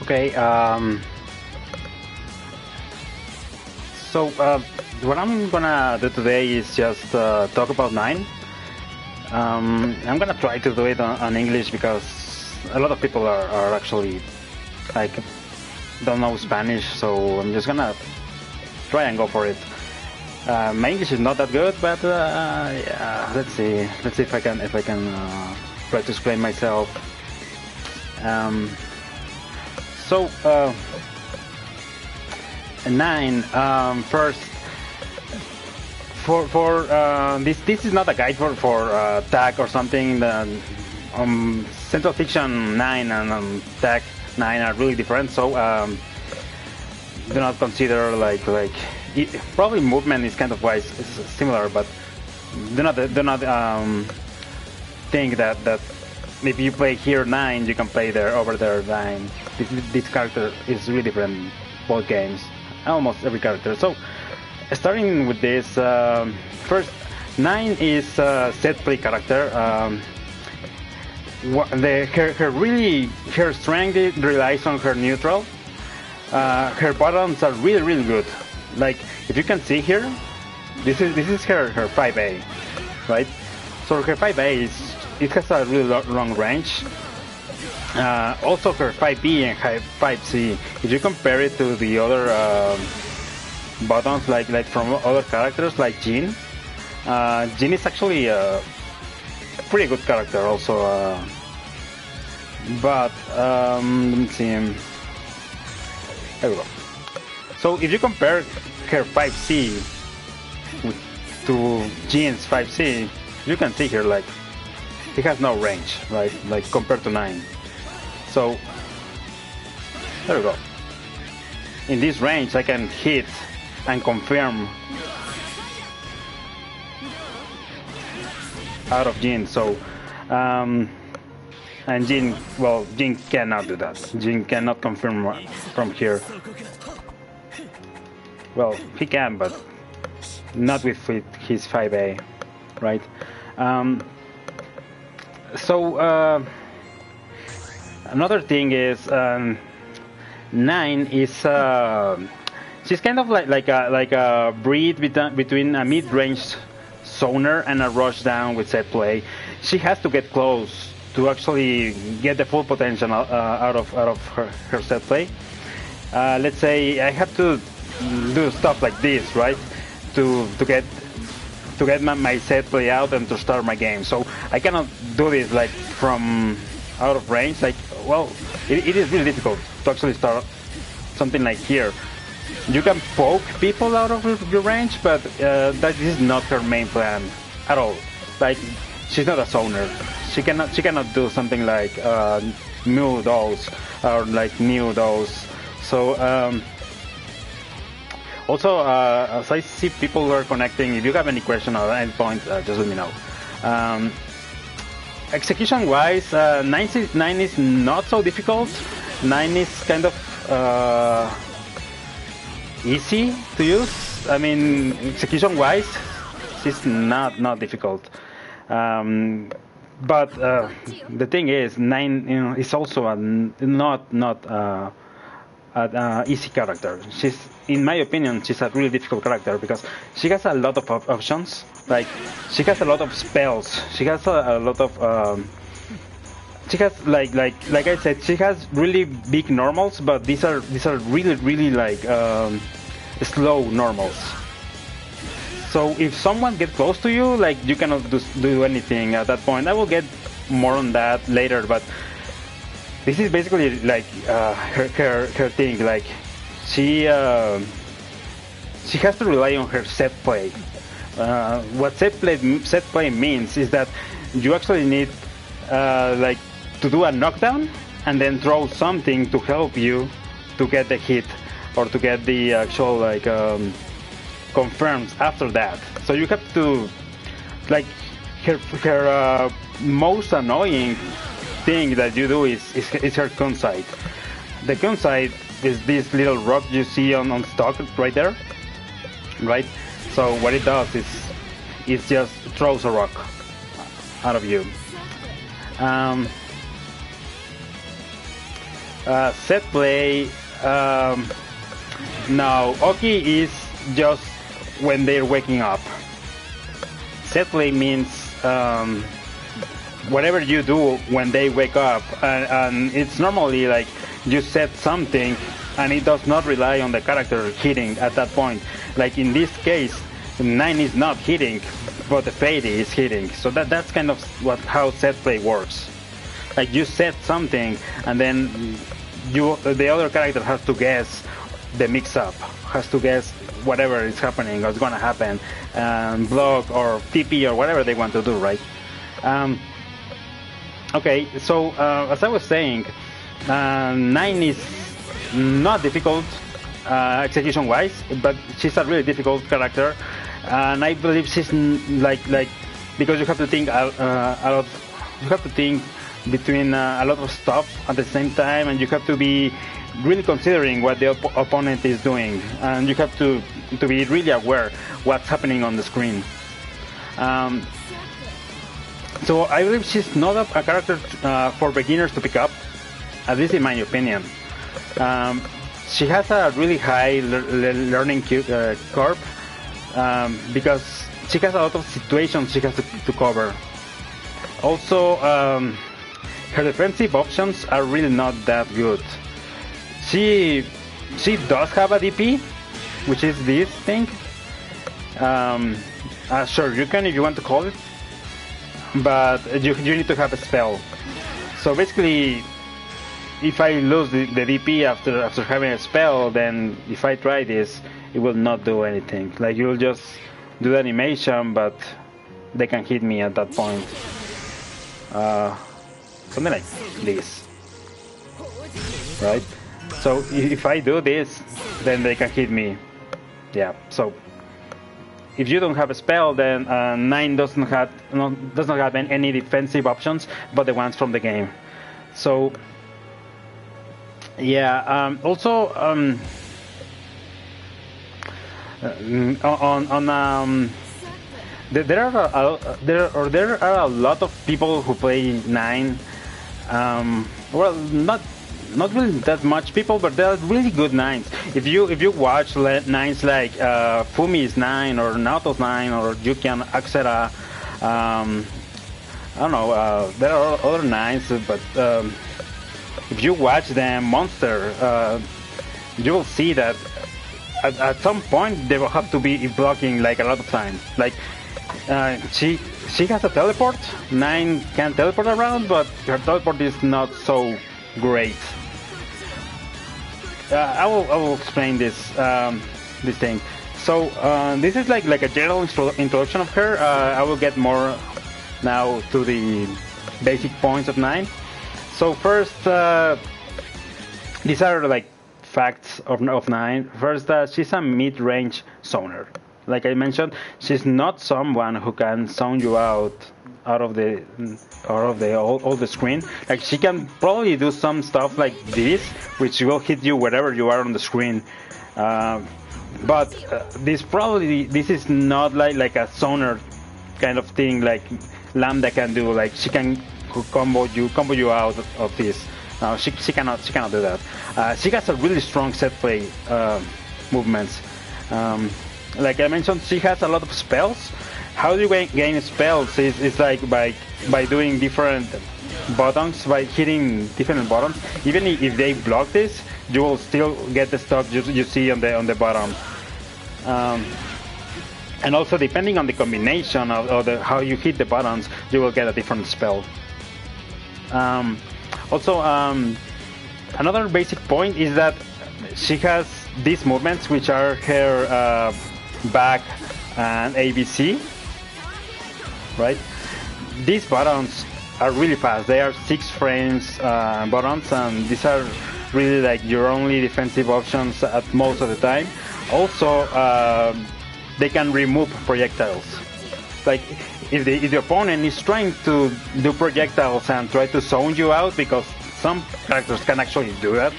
Okay. So what I'm gonna do today is just talk about Nine. I'm gonna try to do it on English because a lot of people are actually like don't know Spanish, so I'm just gonna try and go for it. My English is not that good, but yeah, let's see if I can try to explain myself. So Nine, first for this is not a guide for tag or something. Central Fiction 9 and tag 9 are really different, so do not consider like probably movement is kind of wise is similar, but do not think that if you play here 9 you can play over there 9. This character is really different both games, almost every character. So starting with this, first 9 is a set play character. Her strength relies on her neutral. Her buttons are really good. Like if you can see here, this is her 5A, right? So her 5A it has a really long range. Also her 5B and 5C. If you compare it to the other buttons, like from other characters like Jean, Jean is actually a pretty good character also. But let me see. There we go. So if you compare her 5C to Jean's 5C, you can see here like it has no range, right? Like compared to 9. So there we go. In this range, I can hit and confirm out of Jean. So and Jean cannot do that. Jean cannot confirm from here. Well, he can, but not with his 5A, right? So another thing is 9 is she's kind of like a breed between a mid-range zoner and a rush down with set play. She has to get close to actually get the full potential out of her set play. Let's say I have to do stuff like this, right, to get my set play out and to start my game. So I cannot do this like from out of range. Like, well, it is really difficult to actually start something like here. You can poke people out of your range, but that is not her main plan at all. Like, she's not a zoner. She cannot do something like Mew Dolls or like New Dolls. So also, as I see people are connecting, if you have any question at any point, just let me know. Execution-wise, 9 is not so difficult. 9 is kind of easy to use. I mean, execution-wise, it's not difficult. But the thing is, 9 is also not an easy character. In my opinion, she's a really difficult character because she has a lot of options. Like, she has a lot of spells. She has a lot of. She has like I said, she has really big normals, but these are really like slow normals. So if someone gets close to you, like you cannot do anything at that point. I will get more on that later, but this is basically like her thing. Like she has to rely on her set play. What set play means is that you actually need like to do a knockdown and then throw something to help you to get the hit or to get the actual like confirms after that. So you have to like her most annoying thing that you do is her Kunsight. The Kunsight is this little rock you see on stock right there, right? So what it does is it just throws a rock out of you. Set play. No, Oki is just when they're waking up. Set play means whatever you do when they wake up, and it's normally like you set something and it does not rely on the character hitting at that point. Like in this case, 9 is not hitting, but the Fade is hitting. So that's kind of how set play works. Like you set something and then the other character has to guess the mix-up, has to guess whatever is happening or is going to happen, block or TP or whatever they want to do, right? Okay, so as I was saying, 9 is not difficult execution-wise, but she's a really difficult character, and I believe she's like because you have to think a lot. You have to think between a lot of stuff at the same time, and you have to be really considering what the opponent is doing, and you have to be really aware what's happening on the screen. So I believe she's not a character for beginners to pick up, at least in my opinion. She has a really high learning curve because she has a lot of situations she has to cover. Also, her defensive options are really not that good. She does have a DP, which is this thing. Sure, you can if you want to call it, but you need to have a spell. So basically, if I lose the DP after having a spell, then if I try this, it will not do anything. Like you'll just do the animation, but they can hit me at that point. Something like this, right? So if I do this, then they can hit me. Yeah. So if you don't have a spell, then 9 does not have any defensive options, but the ones from the game. So yeah. Also there are a lot of people who play 9. Well, not really that much people, but there are really good 9s. If you watch 9s like Fumi's 9 or Naoto's 9 or Yukian Axera, I don't know. There are other 9s, but if you watch them, Monster, you will see that at some point they will have to be blocking like a lot of times. Like she has a teleport. 9 can teleport around, but her teleport is not so great. I will explain this thing. So this is like a general introduction of her. I will get more now to the basic points of 9. So first, these are like facts of 9. First, she's a mid-range zoner. Like I mentioned, she's not someone who can zone you out of the screen. Like she can probably do some stuff like this, which will hit you wherever you are on the screen. But this is not like a zoner kind of thing like Lambda can do. Like she can combo you out of this. She cannot do that. She has a really strong set play movements. Like I mentioned, she has a lot of spells. How do you gain spells? Is like by doing different buttons, by hitting different buttons. Even if they block this, you will still get the stuff you see on the bottom. And also, depending on the combination of how you hit the buttons, you will get a different spell. Also, another basic point is that she has these movements, which are her back and ABC, right? These buttons are really fast. They are 6 frames buttons, and these are really like your only defensive options at most of the time. Also, they can remove projectiles. Like if the opponent is trying to do projectiles and try to zone you out, because some characters can actually do that,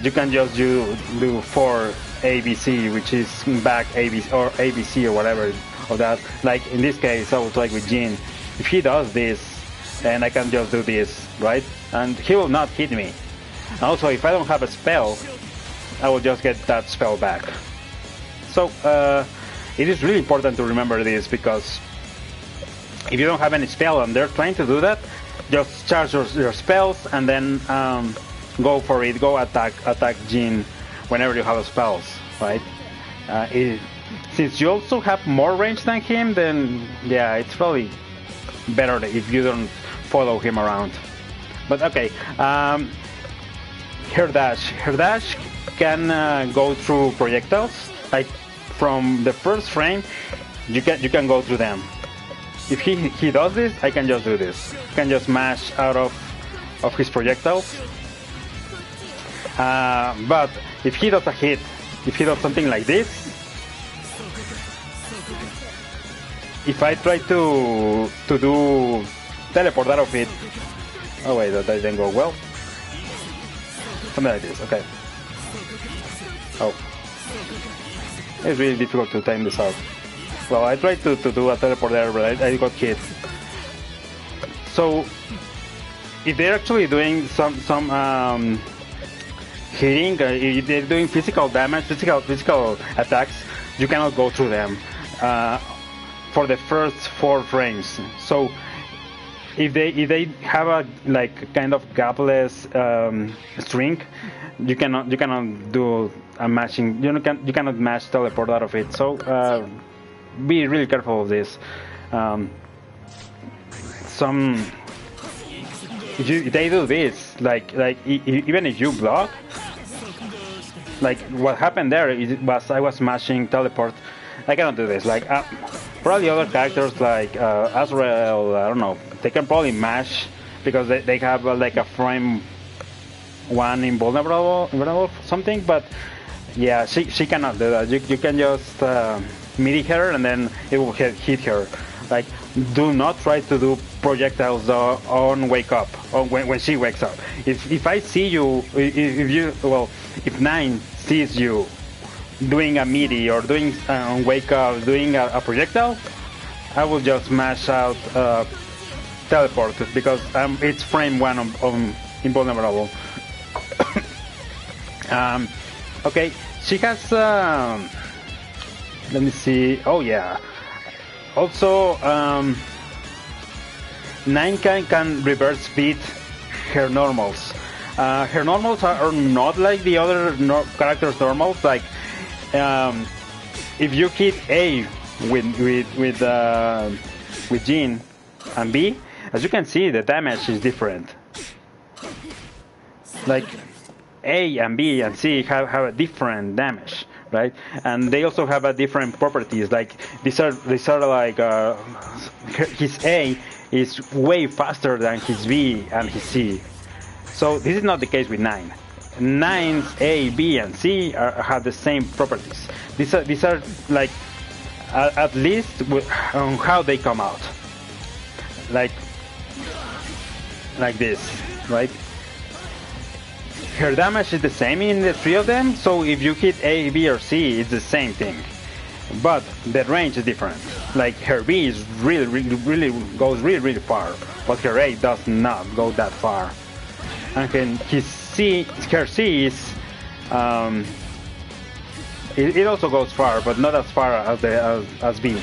you can just do 4 ABC, which is back ABC or ABC or whatever of that. Like in this case, I will try with Jin. If he does this, then I can just do this, right? And he will not hit me. Also, if I don't have a spell, I will just get that spell back. So it is really important to remember this, because if you don't have any spell and they're trying to do that, just charge your spells and then go for it. Go attack Jean whenever you have spells, right? Since you also have more range than him, then yeah, it's probably better if you don't follow him around. But okay, her dash can go through projectiles. Like from the first frame, you can go through them. If he does this, I can just do this. I can just mash out of his projectiles. But if he does a hit, if he does something like this, if I try to do teleport out of it, oh wait, that didn't go well. Something like this, okay. Oh, it's really difficult to time this out. Well, I tried to do a teleport there, but I got hit. So, if they're actually doing some hitting, if they're doing physical damage, physical attacks, you cannot go through them for the first 4 frames. So, if they have a like kind of gapless string, you cannot do a matching. You cannot match teleport out of it. So. Be really careful of this. If they do this, like even if you block, like what happened there was I was mashing teleport. I cannot do this. Like probably other characters like Azrael, I don't know, they can probably mash because they have like a frame 1 invulnerable something. But yeah, she cannot do that. You can just midi her and then it will hit her. Like, do not try to do projectiles on wake up, or when she wakes up. If I see you, if Nine sees you doing a midi or doing wake up, doing a projectile, I will just mash out teleport because it's frame 1 on invulnerable. Okay, she has. Let me see. Oh yeah. Also, Nine can reverse speed her normals. Her normals are not like the other characters' normals. Like, if you hit A with Jean and B, as you can see, the damage is different. Like, A and B and C have a different damage. Right, and they also have a different properties. Like these are like his A is way faster than his B and his C. So this is not the case with Nine. Nine's A, B, and C have the same properties. These are like at least on how they come out. Like this, right? Her damage is the same in the 3 of them, so if you hit A, B, or C, it's the same thing. But the range is different. Like her B is goes really far, but her A does not go that far. And her C is it also goes far, but not as far as B.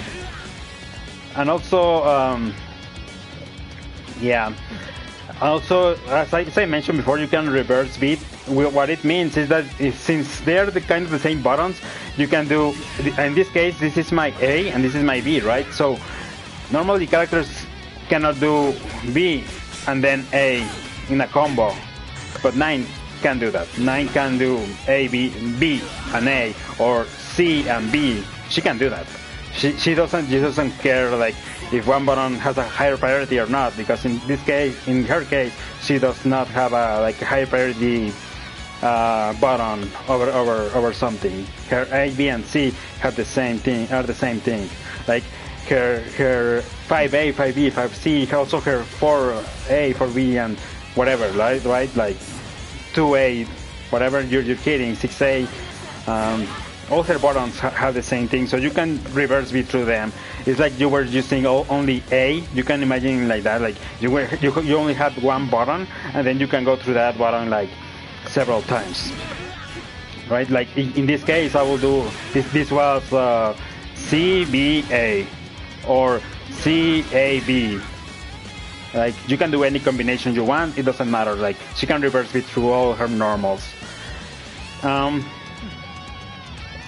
And also yeah. Also, as I mentioned before, you can reverse beat. What it means is that since they're the kind of the same buttons, you can do. In this case, this is my A and this is my B, right? So normally characters cannot do B and then A in a combo, but Nine can do that. Nine can do A, B and A, or C and B. She can do that. She doesn't care like if one button has a higher priority or not, because in her case, she does not have a high priority button over something. Her A, B, and C have the same thing. Like her 5A, 5B, 5C, also her 4A, 4B, and whatever, right? Like 2A, whatever you're hitting, 6A. All her buttons have the same thing, so you can reverse beat through them. It's like you were using only A. You can imagine like that, like you only had one button, and then you can go through that button like several times, right? Like in this case, I will do this. This was CBA or CAB. Like you can do any combination you want. It doesn't matter. Like she can reverse it through all her normals.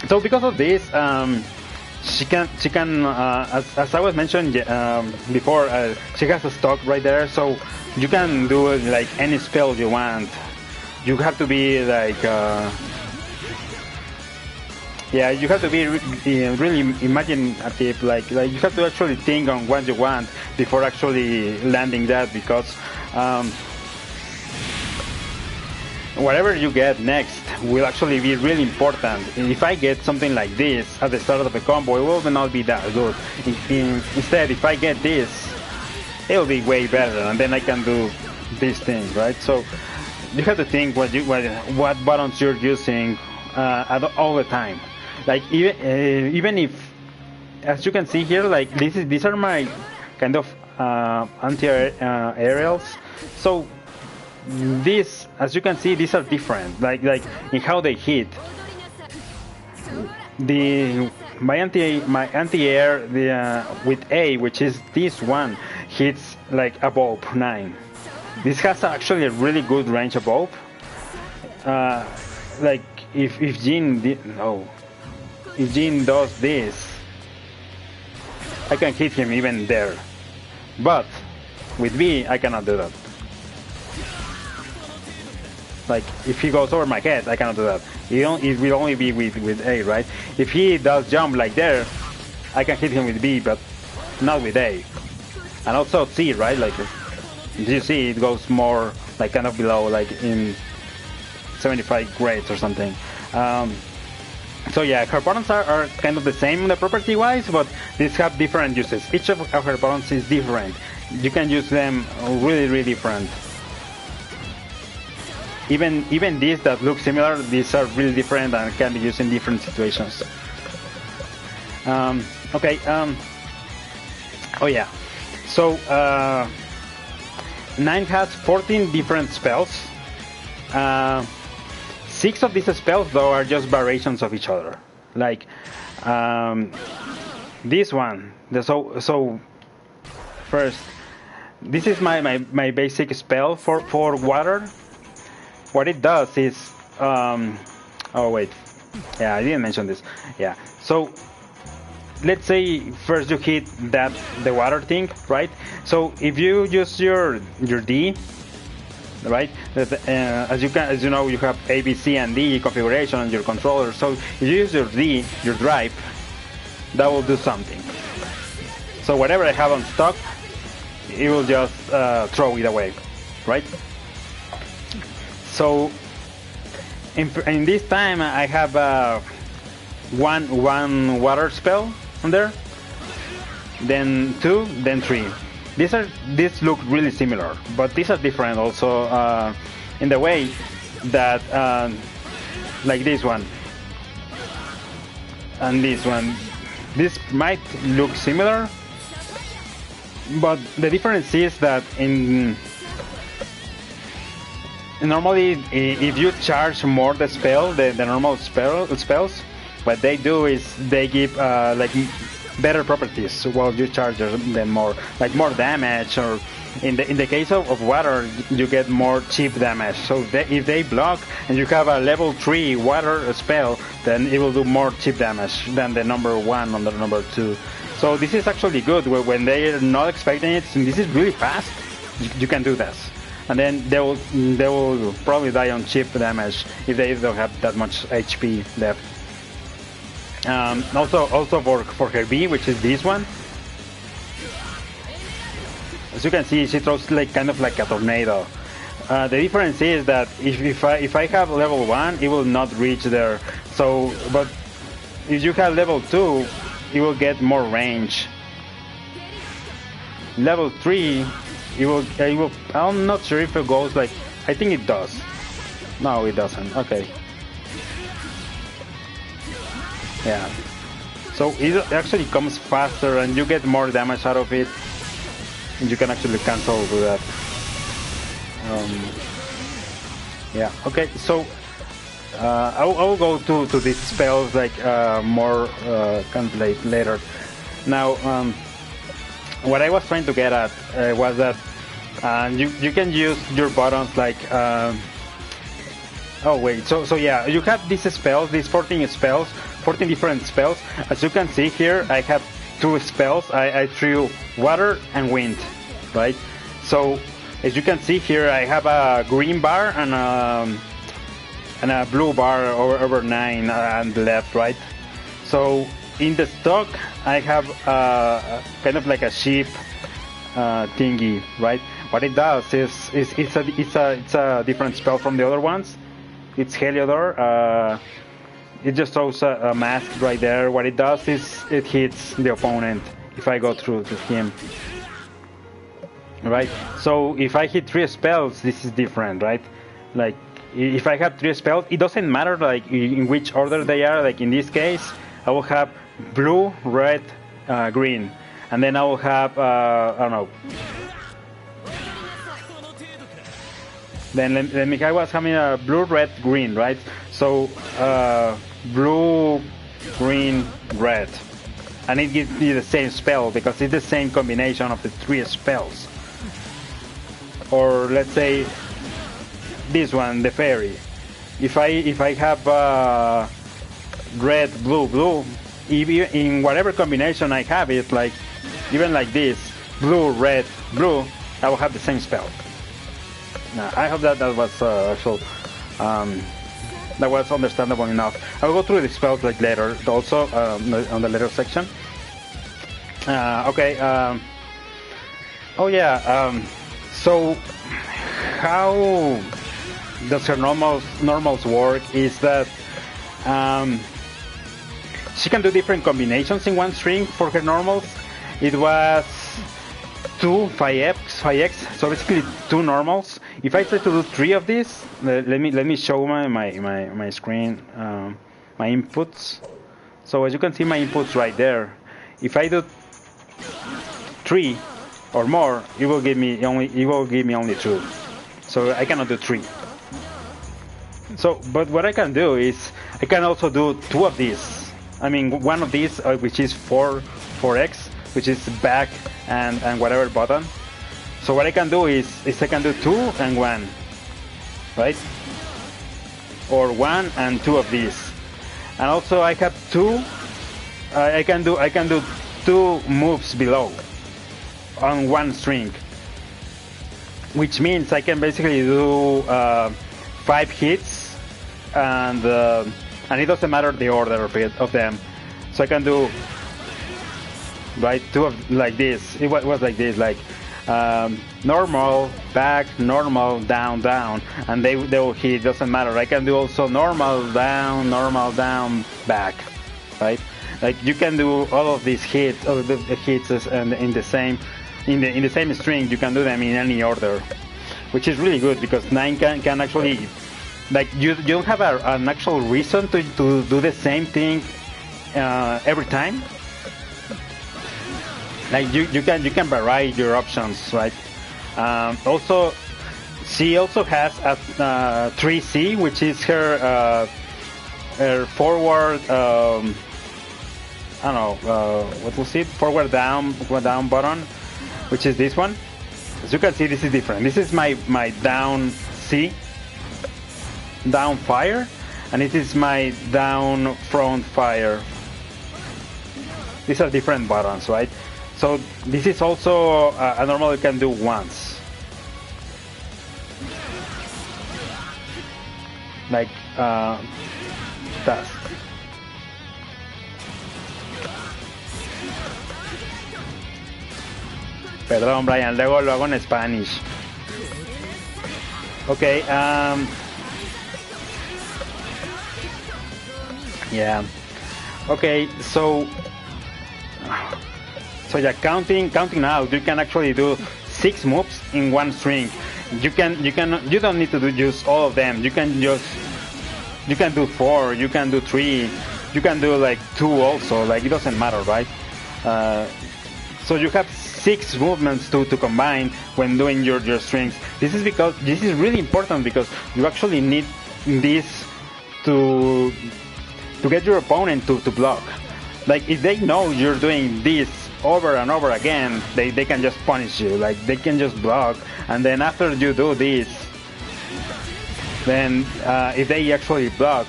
So because of this, she can as I was mentioning before, she has a stock right there, so you can do like any spell you want. You have to be like yeah, you have to be really imaginative, like you have to actually think on what you want before actually landing that, because whatever you get next will actually be really important. If I get something like this at the start of the combo, it will not be that good. Instead, if I get this, it will be way better, and then I can do this thing, right? So you have to think what buttons you're using all the time. Like even if, as you can see here, like these are my kind of anti-aerials. So these, as you can see, these are different. Like in how they hit. My anti-air with A, which is this one, hits like above 9. This has actually a really good range above. Like if Jin if Jin does this, I can hit him even there. But with B, I cannot do that. Like if he goes over my head, I cannot do that. It will only be with A, right? If he does jump like there, I can hit him with B, but not with A. And also C, right? Like you see, it goes more like kind of below, like in 75 grades or something. So yeah, her buttons are kind of the same the property wise, but these have different uses. Each of her buttons is different. You can use them really different. Even these that look similar, these are really different and can be used in different situations. Okay. Oh yeah. So 9 has 14 different spells. 6 of these spells, though, are just variations of each other. Like this one. So first, this is my basic spell for water. What it does is, oh wait, yeah, I didn't mention this. Yeah, so let's say first you hit the water thing, right? So if you use your D, right? As you know, you have A, B, C, and D configuration on your controller. So if you use your D, your drive, that will do something. So whatever I have on stock, it will just throw it away, right? So in this time I have one water spell on there, then 2, then 3. These look really similar, but these are different also in the way that like this one and this one. This might look similar, but the difference is that normally, if you charge more the spell, the normal spells, what they do is they give like better properties while you charge them more, like more damage, or in the case of water, you get more cheap damage. So if they block and you have a level 3 water spell, then it will do more cheap damage than the number 1 on the number 2. So this is actually good when they are not expecting it. And this is really fast. You can do this. And then they will probably die on cheap damage if they don't have that much HP left. Also for her B, which is this one. As you can see, she throws like kind of like a tornado. The difference is that if I have level 1, it will not reach there. So, but if you have level 2, it will get more range. Level 3. It will. I'm not sure if it goes like. I think it does. No, it doesn't. Okay. Yeah. So it actually comes faster, and you get more damage out of it, and you can actually cancel with that. Yeah. Okay. So I will go to these spells like more contemplate later. Now, what I was trying to get at was that you can use your buttons like. Oh wait. So yeah, you have these spells, these 14 spells, 14 different spells. As you can see here, I have 2 spells. I threw water and wind, right? So as you can see here, I have a green bar and a blue bar over 9 on the left, right? So in the stock, I have kind of like a sheep thingy, right? What it does is it's a different spell from the other ones. It's Heliodor. It just throws a mask right there. What it does is it hits the opponent if I go through to him. Right? So if I hit 3 spells, this is different, right? Like if I have 3 spells, it doesn't matter like in which order they are. Like in this case, I will have blue, red, green, and then I will have I don't know. Then let me. I was having a blue, red, green, right? So blue, green, red, and it gives me the same spell because it's the same combination of the 3 spells. Or let's say this one, the fairy. If I have red, blue, blue, in whatever combination I have it, like even like this, blue, red, blue, I will have the same spell. Now, I hope that was actual. That was understandable enough. I'll go through the spells like later, also on the later section. Okay. Oh yeah. So how does her normals work is that she can do different combinations in one string for her normals. It was 2 5x, so basically 2 normals. If I try to do 3 of these, let me show my screen, my inputs. So as you can see, my inputs right there. If I do 3 or more, it will give me only 2. So I cannot do 3. So, but what I can do is I can also do 2 of these. I mean, one of these, which is 4x, which is back and whatever button. So what I can do is I can do 2 and 1, right? Or 1 and 2 of these. And also I have 2. I can do 2 moves below on one string, which means I can basically do 5 hits, and it doesn't matter the order of them. So I can do right 2 of like this. It was like this, like normal, back, normal, down, down, and they will hit. Doesn't matter. I can do also normal, down, back, right? Like you can do all of these hits, all of the hits, and in the same string. You can do them in any order, which is really good because 9 can actually, like you don't have an actual reason to do the same thing every time. Like you can vary your options, right? Also, she also has a 3C, which is her forward. I don't know what was it? Forward down button, which is this one. As you can see, this is different. This is my down C, down fire, and it is my down front fire. These are different buttons, right? So this is also a normal you can do once. Like that. Perdón, Brian, luego lo hago en Spanish. Okay, yeah. Okay, so yeah, counting out, you can actually do 6 moves in one string. You don't need to use all of them. You can do 4, you can do 3, you can do like 2 also. Like it doesn't matter, right? So you have 6 movements to combine when doing your strings. This is because this is really important because you actually need this to get your opponent to block. Like if they know you're doing this over and over again, they can just punish you. Like they can just block, and then after you do this, then if they actually block,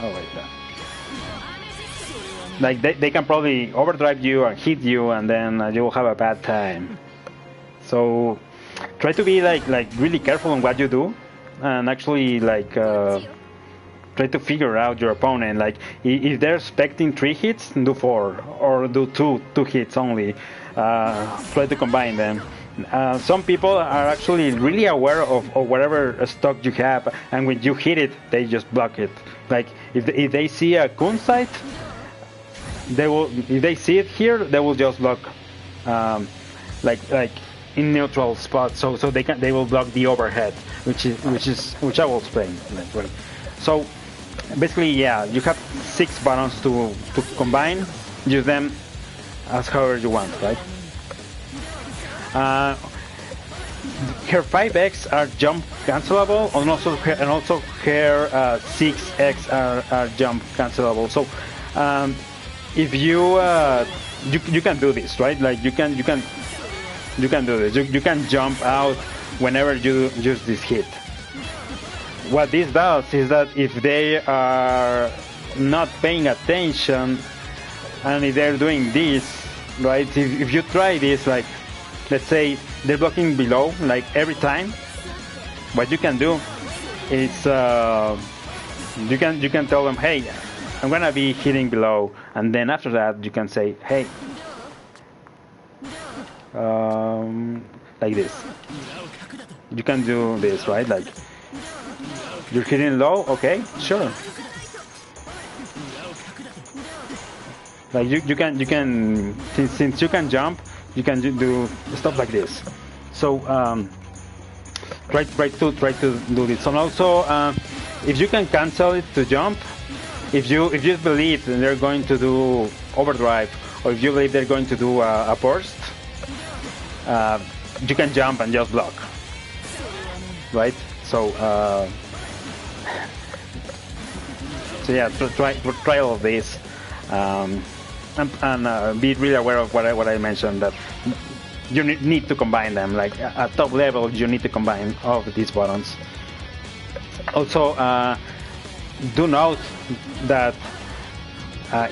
oh wait, like they can probably overdrive you and hit you, and then you will have a bad time. So try to be like really careful on what you do, and actually like try to figure out your opponent. Like if they're expecting 3 hits, do 4 or do 2 hits only. Try to combine them. Some people are actually really aware of whatever stock you have, and when you hit it, they just block it. Like if they see a Kun sight, they will. If they see it here, they will just block, like in neutral spots. So they will block the overhead, which I will explain. Right. So basically, yeah, you have 6 buttons to combine. Use them as however you want, right? Her 5x are jump cancelable, and also her 6x are jump cancelable. So if you can do this, right? Like you can do this. You can jump out whenever you use this hit. What this does is that if they are not paying attention, and if they're doing this, right? If you try this, like let's say they're blocking below, like every time, what you can do is you can tell them, hey, I'm gonna be hitting below, and then after that you can say, hey, like this. You can do this, right? Like you're hitting low, okay, sure. Like you can since you can jump, you can do stuff like this. So try to do this. And also, if you can cancel it to jump, if you believe that they're going to do overdrive, or if you believe they're going to do a burst, you can jump and just block, right? So yeah, try all of this. And be really aware of what I mentioned, that you need to combine them. Like at top level, you need to combine all of these buttons. Also, do note that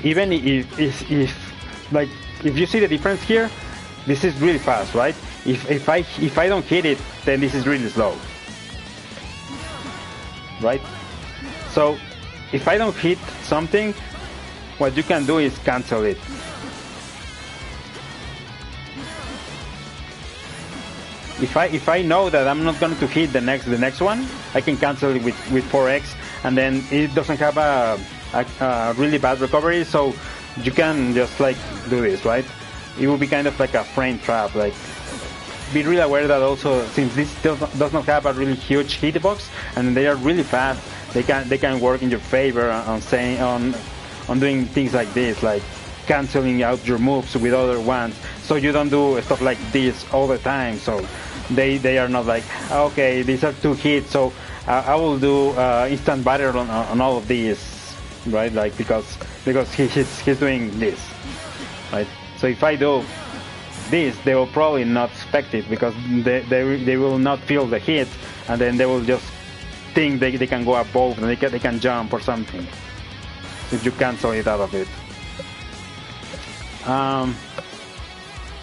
even if you see the difference here, this is really fast, right? If I don't hit it, then this is really slow, right? So if I don't hit something, what you can do is cancel it. If I know that I'm not going to hit the next one, I can cancel it with 4x, and then it doesn't have a really bad recovery. So you can just like do this, right? It will be kind of like a frame trap. Like be really aware that also, since this still does not have a really huge hitbox and they are really fast, they can work in your favor on doing things like this, like canceling out your moves with other ones, so you don't do stuff like this all the time. So they are not like, okay, these are 2 hits, so I will do instant barrier on all of these, right? Like because he's doing this, right? So if I do this, they will probably not expect it, because they will not feel the hit, and then they will just think they can go above and they can jump or something. If you cancel it out of it.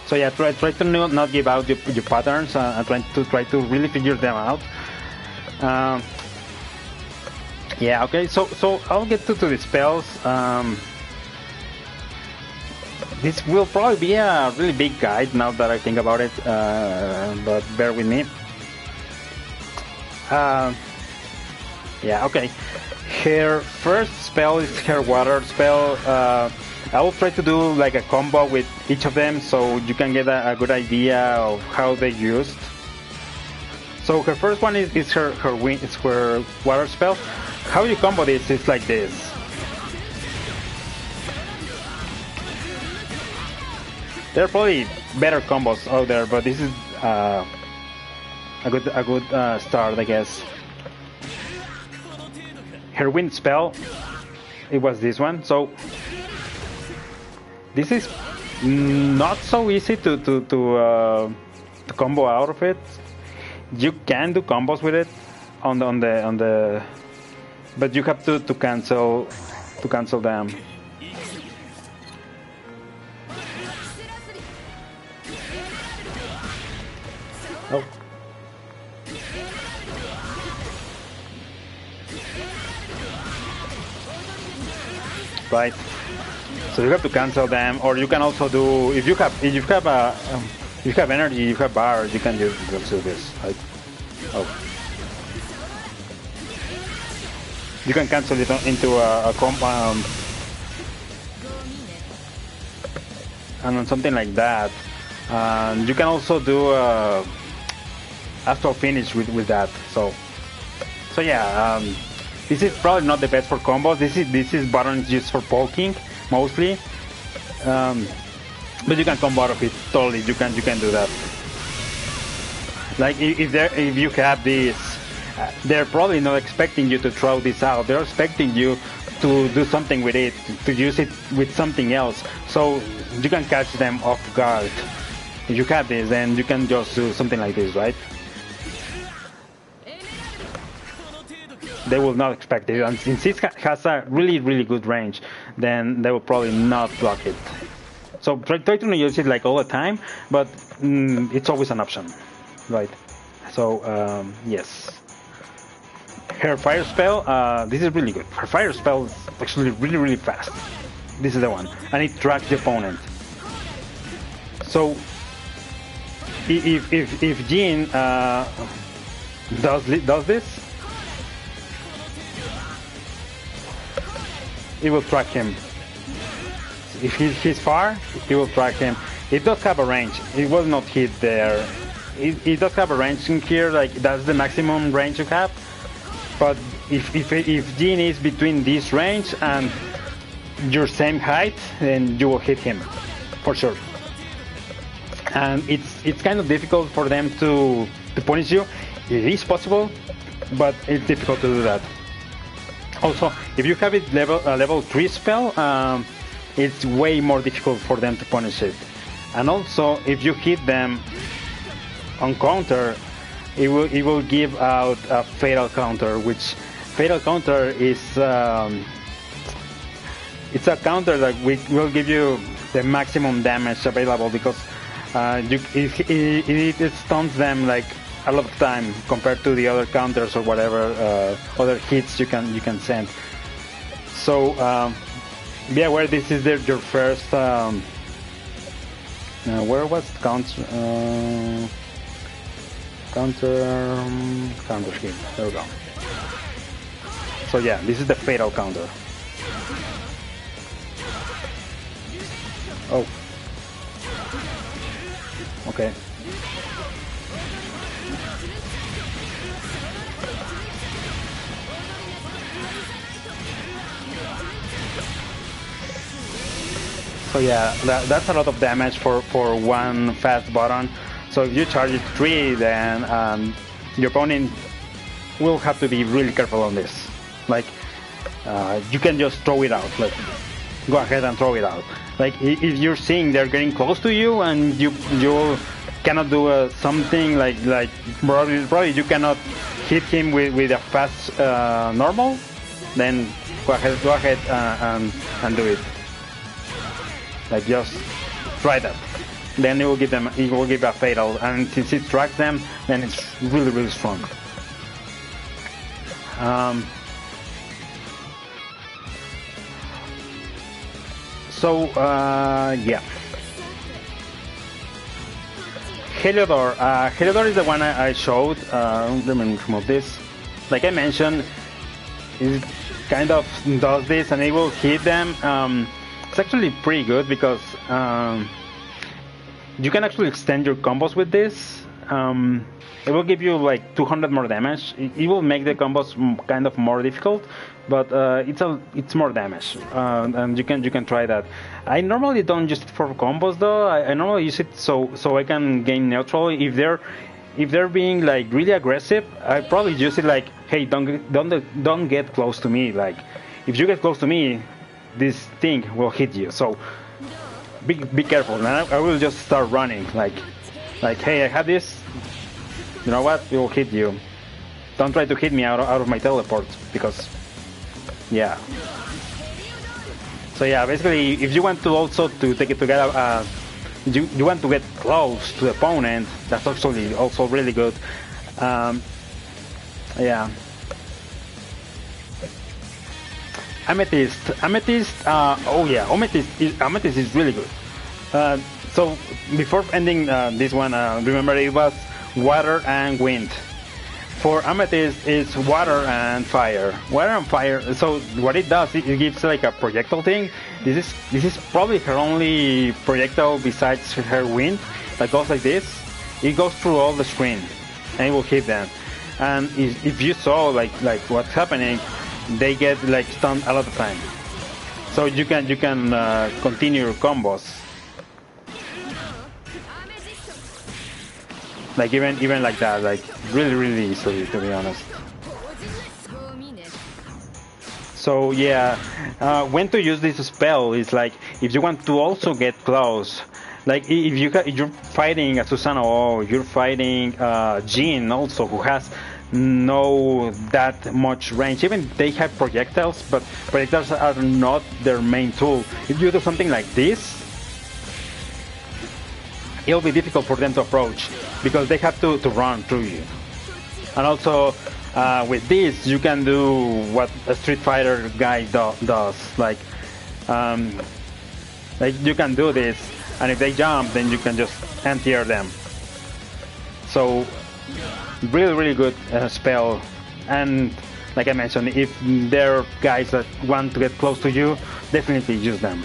So yeah, try to not give out your patterns, and try to really figure them out. Yeah, okay. So I'll get to the spells. This will probably be a really big guide now that I think about it, but bear with me. Yeah, okay. Her first spell is her water spell. I will try to do like a combo with each of them, so you can get a good idea of how they used. So her first one is her water spell. How you combo this is like this. There are probably better combos out there, but this is a good start, I guess. Her wind spell, it was this one, so this is not so easy to combo out of it. You can do combos with it on the but you have to cancel them. Oh. Right. So you have to cancel them, or you can also do if you have energy, you have bar, you can just do this. Right? Oh. You can cancel it into a compound and something like that. You can also do astral finish with that. So yeah, this is probably not the best for combos. This is button used for poking mostly, but you can combo out of it totally. You can do that. Like if you have this, they're probably not expecting you to throw this out. They're expecting you to do something with it, to use it with something else. So you can catch them off guard. If you have this, then you can just do something like this, right? They will not expect it, and since it has a really good range, then they will probably not block it. So try to not use it like all the time, but it's always an option, right? So yes. Her fire spell, this is really good. Her fire spell is actually really fast. This is the one, and it tracks the opponent. So if Jean does this, it will track him. If he's far, it will track him. It does have a range. It will not hit there. It does have a range in here. Like that's the maximum range you have. But if Jean is between this range and your same height, then you will hit him for sure. And it's kind of difficult for them to punish you. It is possible, but it's difficult to do that. Also, if you have it level 3 spell, it's way more difficult for them to punish it. And also, if you hit them on counter, it will give out a fatal counter, which fatal counter is it's a counter that will give you the maximum damage available, because it stuns them like a lot of time compared to the other counters or whatever other hits you can send. So be aware, this is your first where was counter hit. There we go. So yeah, this is the fatal counter. Oh. Okay. So yeah, that's a lot of damage for one fast button. So if you charge it 3, then your opponent will have to be really careful on this. Like, you can just throw it out. Like, go ahead and throw it out. Like, if you're seeing they're getting close to you and you cannot do something like probably you cannot hit him with a fast normal, then go ahead and do it. Like, just try that. Then it will give a fatal, and since it tracks them, then it's really strong. Yeah. Heliodor. Heliodor is the one I showed. Let me remove this. Like I mentioned, it kind of does this, and it will hit them. It's actually pretty good because you can actually extend your combos with this. It will give you like 200 more damage. It will make the combos kind of more difficult, but it's more damage, and you can try that. I normally don't use it for combos though. I normally use it so I can gain neutral. If they're being like really aggressive, I probably use it like, hey, don't get close to me. Like, if you get close to me, this thing will hit you. So be careful. And I will just start running. Like, hey, I have this. You know what? It will hit you. Don't try to hit me out of my teleport, because, yeah. So yeah, basically, if you want to also to take it together, you want to get close to the opponent. That's actually also really good. Yeah. Amethyst. Oh yeah, Amethyst is really good. So before ending this one, remember it was water and wind. For Amethyst, it's water and fire. Water and fire. So what it does, it gives like a projectile thing. This is probably her only projectile besides her wind that goes like this. It goes through all the screen and it will hit them. And if you saw like what's happening, they get like stunned a lot of time. So you can continue your combos. Like even like that, like really easily, to be honest. So yeah, when to use this spell is like if you want to also get close. Like if you're fighting a Susano or you're fighting Jean also, who has no that much range. Even they have projectiles, but projectiles are not their main tool. If you do something like this, it'll be difficult for them to approach because they have to run through you. And also with this, you can do what a Street Fighter guy does. Like you can do this, and if they jump, then you can just anti-air them. So really good spell. And like I mentioned, if there are guys that want to get close to you, definitely use them.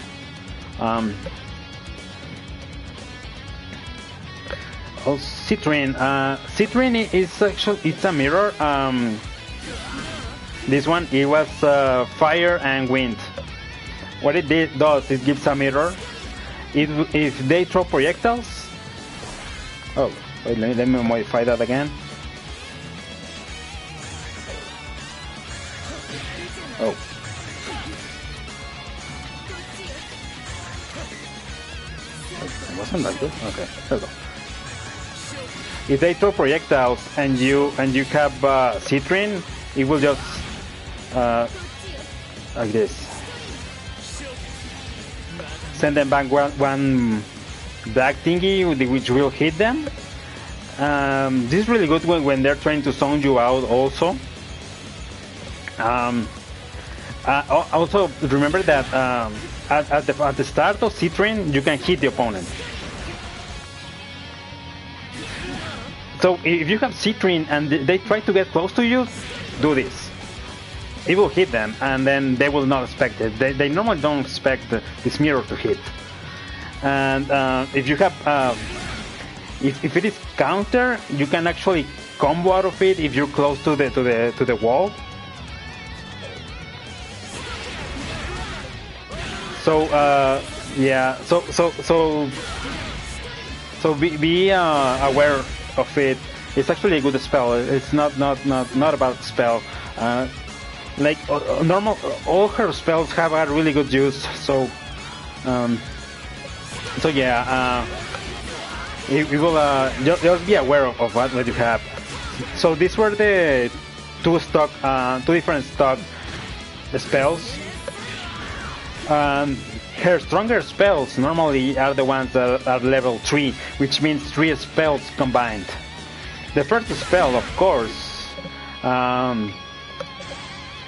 Citrine. Citrine is actually, it's a mirror. This one, it was fire and wind. What it does, it gives a mirror. If they throw projectiles, oh, wait, let me modify that again. Oh. It wasn't that good. Okay, there we go. If they throw projectiles and you have Citrine, it will just like this. Send them back one black thingy which will hit them. This is really good when they're trying to zone you out also. Also remember that at the start of Citrine you can hit the opponent. So if you have Citrine and they try to get close to you, do this. It will hit them, and then they will not expect it. They normally don't expect this mirror to hit. And if you have, if it is counter, you can actually combo out of it if you're close to the wall. So yeah, so be aware of it. It's actually a good spell. It's not a bad spell. Like normal, all her spells have a really good use. So yeah, you will just be aware of what you have. So these were the two different stock spells. Her stronger spells normally are the ones that are level 3, which means 3 spells combined. The first spell, of course,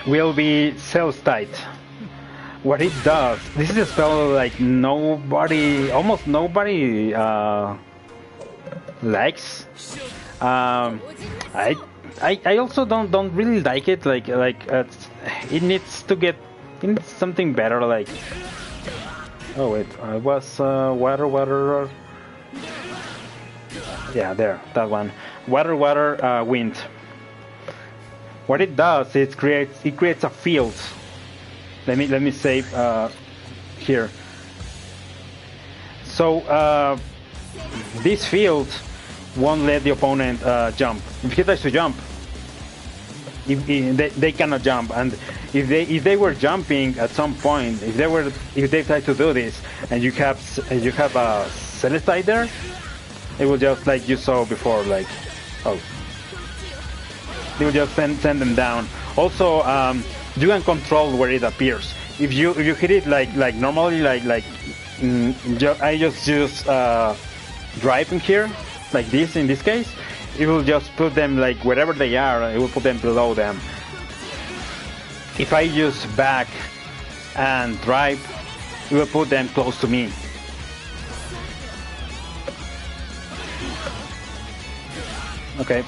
will be Cells Tight. What it does, this is a spell like almost nobody likes. I also don't really like it. It needs something better. Like, oh wait, I was water. Yeah, there, that one. Water, water, wind. What it does is it creates a field. Let me save here. So this field won't let the opponent jump. If he tries to jump, they cannot jump. And if they were jumping at some point, if they try to do this, and you have a Celestite there, it will just, like you saw before, like, oh, they will just send them down. Also, you can control where it appears. If you hit it like normally, I just use drive in here, like this in this case. It will just put them like wherever they are. It will put them below them. If I use back and drive, it will put them close to me. Okay.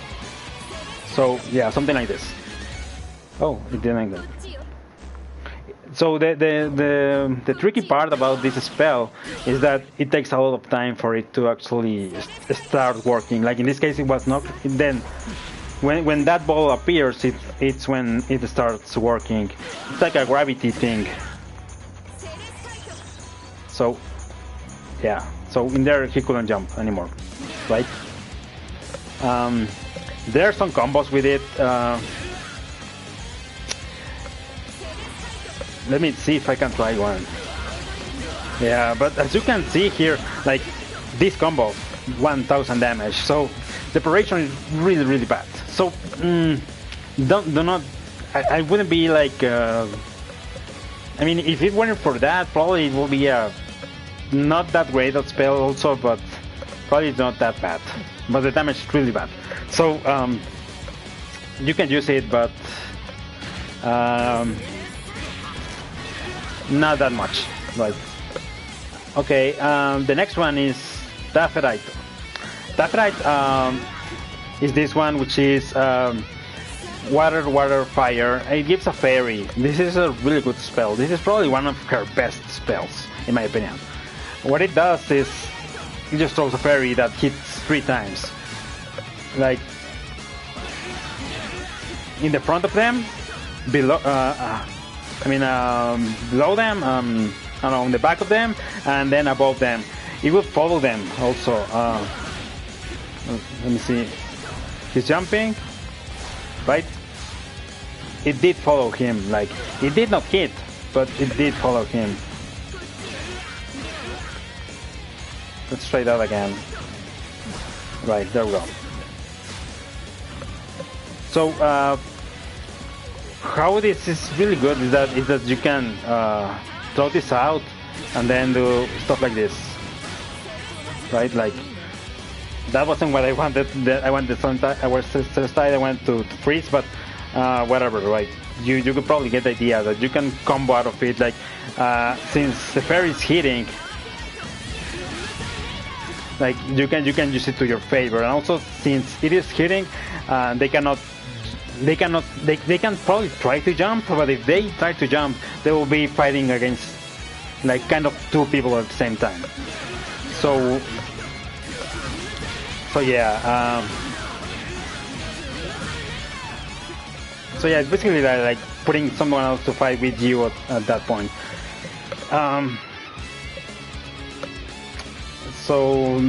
So yeah, something like this. Oh, it didn't like that. So the tricky part about this spell is that it takes a lot of time for it to actually start working. Like in this case, it was not. Then, when that ball appears, it's when it starts working. It's like a gravity thing. So, yeah. So in there, he couldn't jump anymore, right? There are some combos with it. Let me see if I can try one. Yeah, but as you can see here, like this combo, 1000 damage. So the preparation is really, really bad. So do not. I wouldn't be like. I mean, if it weren't for that, probably it will be a not that great of spell also, but probably not that bad. But the damage is really bad. So you can use it, but. Not that much, right? Okay, the next one is Taferite. Taferite is this one, which is water, water, fire. It gives a fairy. This is a really good spell. This is probably one of her best spells, in my opinion. What it does is it just throws a fairy that hits 3 times. Like in the front of them, below. Below them, I don't know, on the back of them, and then above them. It will follow them also. Let me see. He's jumping, right? It did follow him. Like, it did not hit, but it did follow him. Let's try that again. Right, there we go. So, how this is really good is that you can throw this out and then do stuff like this, right? Like that wasn't what I wanted. I wanted I was Celestite. I went to freeze, but whatever, right? You could probably get the idea that you can combo out of it. Like since the fairy is hitting, like you can use it to your favor, and also since it is hitting, they can probably try to jump, but if they try to jump, they will be fighting against like kind of 2 people at the same time. So yeah. So yeah, it's basically like putting someone else to fight with you at that point. So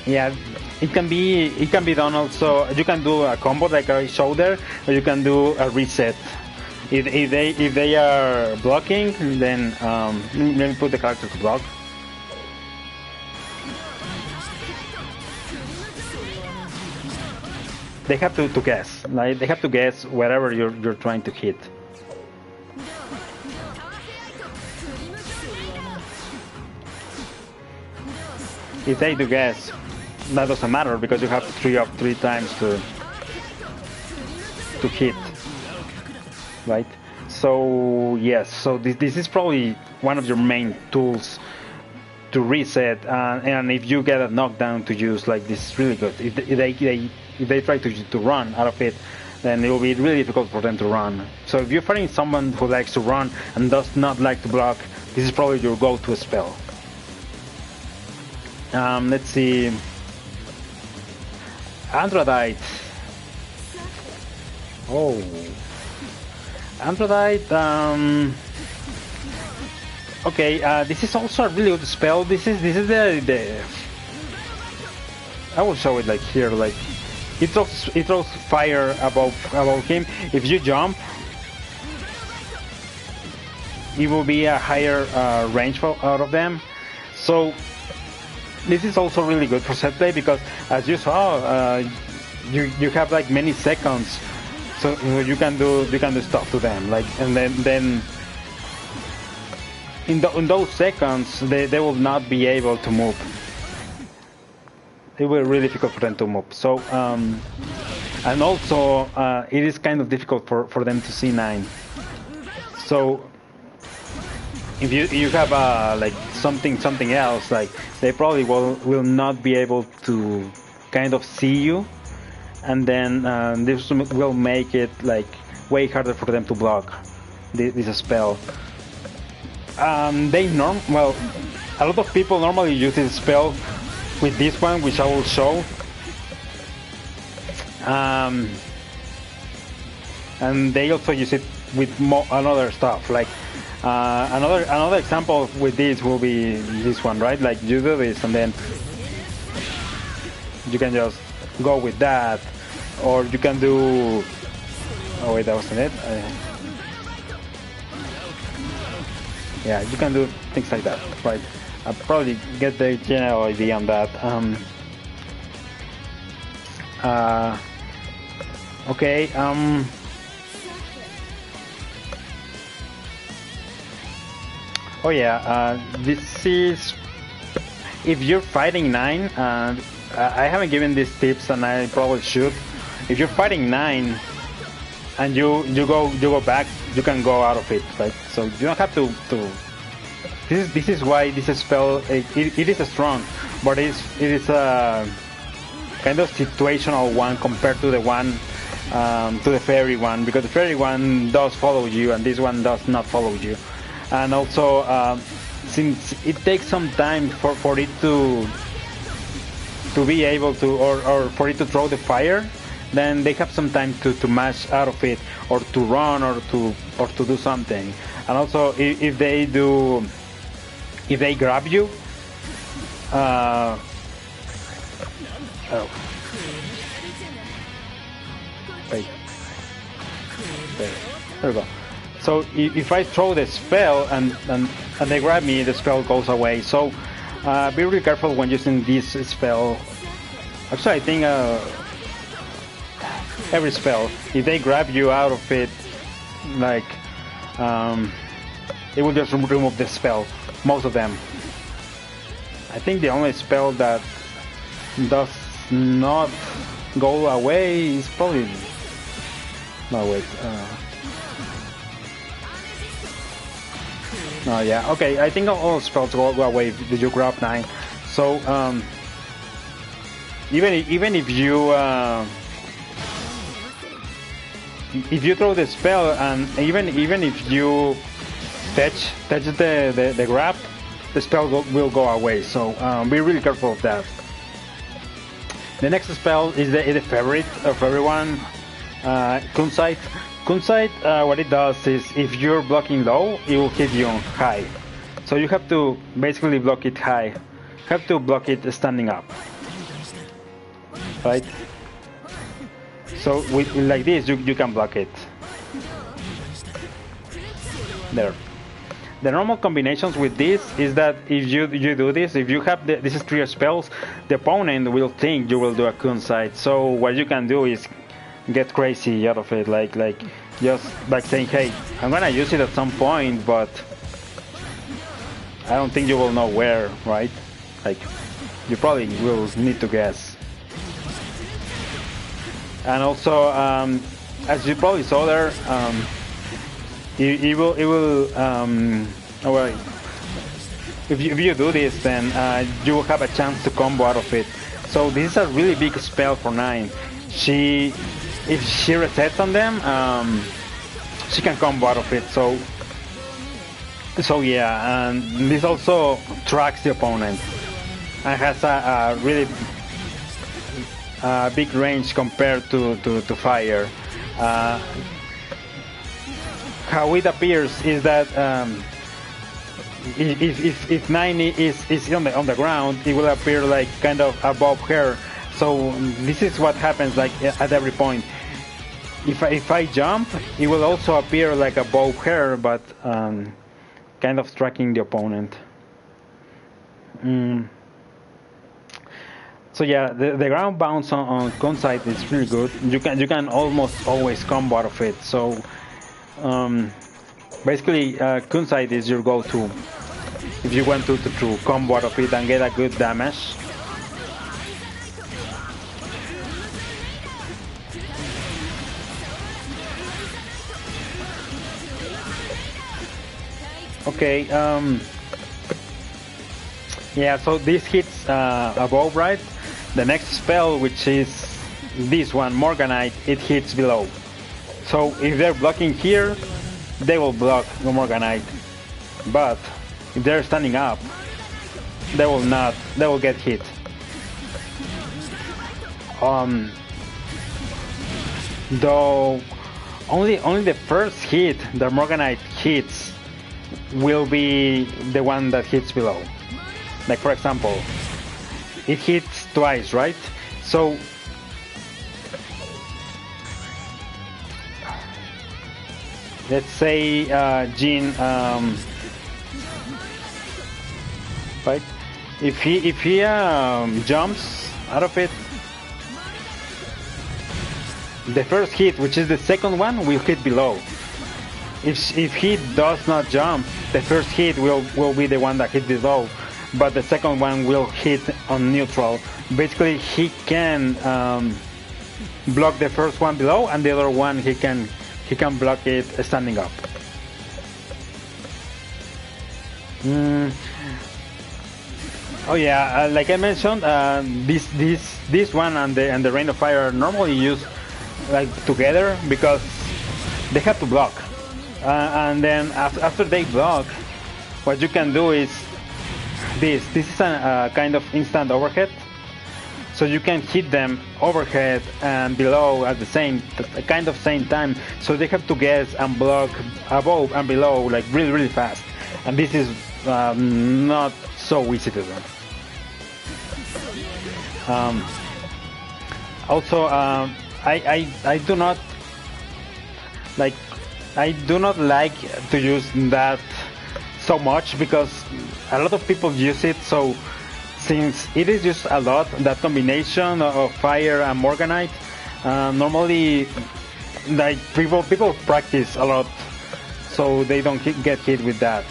yeah. It can be done also. You can do a combo like I showed there, or you can do a reset. If they are blocking, then let me put the character to block. They have to guess. Like they have to guess wherever you're trying to hit. If they do guess, that doesn't matter because you have to 3 times to hit, right? So yes, so this is probably one of your main tools to reset, and if you get a knockdown to use, like this is really good. If they try to run out of it, then it will be really difficult for them to run. So if you're fighting someone who likes to run and does not like to block, this is probably your go-to spell. Let's see. Androdite. Oh, Androdite. Okay, this is also a really good spell. This is the. I will show it like here. Like it throws fire above him. If you jump, it will be a higher range out of them. So this is also really good for set play because, as you saw, you have like many seconds, so you can do stuff to them. Like and then in those seconds they will not be able to move. It will be really difficult for them to move. So and also it is kind of difficult for them to see 9. So if you have like something else, like they probably will not be able to kind of see you, and then this will make it like way harder for them to block this spell. A lot of people normally use this spell with this one, which I will show. And they also use it with another stuff. Like another example with this will be this one, right? Like you do this, and then you can just go with that, or you can do. Oh wait, that wasn't it. Yeah, you can do things like that, right? I'll probably get the general idea on that. Okay. Oh yeah. This is if you're fighting 9. I haven't given these tips, and I probably should. If you're fighting 9 and you go back, you can go out of it, right? So you don't have to. This is why this spell it is strong, but it is a kind of situational one compared to the one to the fairy one, because the fairy one does follow you and this one does not follow you, and also since it takes some time for it to be able to or for it to throw the fire, then they have some time to mash out of it, or to run, or to do something. And also if they grab you, oh. Wait. There we go. So if I throw the spell and they grab me, the spell goes away. So be really careful when using this spell. Actually, I think every spell, if they grab you out of it, like it will just remove the spell. Most of them. I think the only spell that does not go away is probably. No wait. No, yeah. Okay, I think all spells go away if you grab 9. So even if you throw the spell, and even if you touch the grab, the spell will go away. So be really careful of that. The next spell is the favorite of everyone, Kunsight. Kunsight, what it does is if you're blocking low, it will hit you high. So you have to basically block it high. You have to block it standing up, right? So like this, you can block it. There. The normal combinations with this is that if you do this, if you have this is 3 spells, the opponent will think you will do a Kunsight. So what you can do is get crazy out of it, like just like saying, hey, I'm gonna use it at some point, but I don't think you will know where, right? Like you probably will need to guess. And also, as you probably saw there, it will well, if you do this, then you will have a chance to combo out of it. So this is a really big spell for 9. If she resets on them, she can combo out of it. So yeah, and this also tracks the opponent and has a really big range compared to fire. How it appears is that if Nine is on the ground, it will appear like kind of above her. So this is what happens like at every point. If I jump, it will also appear like above her, but kind of striking the opponent. So yeah, the ground bounce on Conside is really good. You can almost always combo out of it. So basically, Conside is your go-to if you want to combo out of it and get a good damage. Okay, yeah, so this hits above, right? The next spell, which is this one, Morganite, it hits below. So if they're blocking here, they will block the Morganite. But if they're standing up, they will not, they will get hit. Though only the first hit the Morganite hits will be the one that hits below. Like for example, it hits twice, right? So let's say Jean, right? If he jumps out of it, the first hit, which is the second one, will hit below. If he does not jump, the first hit will be the one that hits below, but the second one will hit on neutral. Basically, he can block the first one below, and the other one he can block it standing up. Oh yeah, like I mentioned, this one and the Rain of Fire are normally used like together because they have to block. And then after they block, what you can do is this is a kind of instant overhead, so you can hit them overhead and below at the same time, so they have to guess and block above and below like really fast, and this is not so easy to do. Also, I do not like to use that so much because a lot of people use it. So since it is just a lot, that combination of fire and Morganite, normally like people practice a lot, so they don't get hit with that.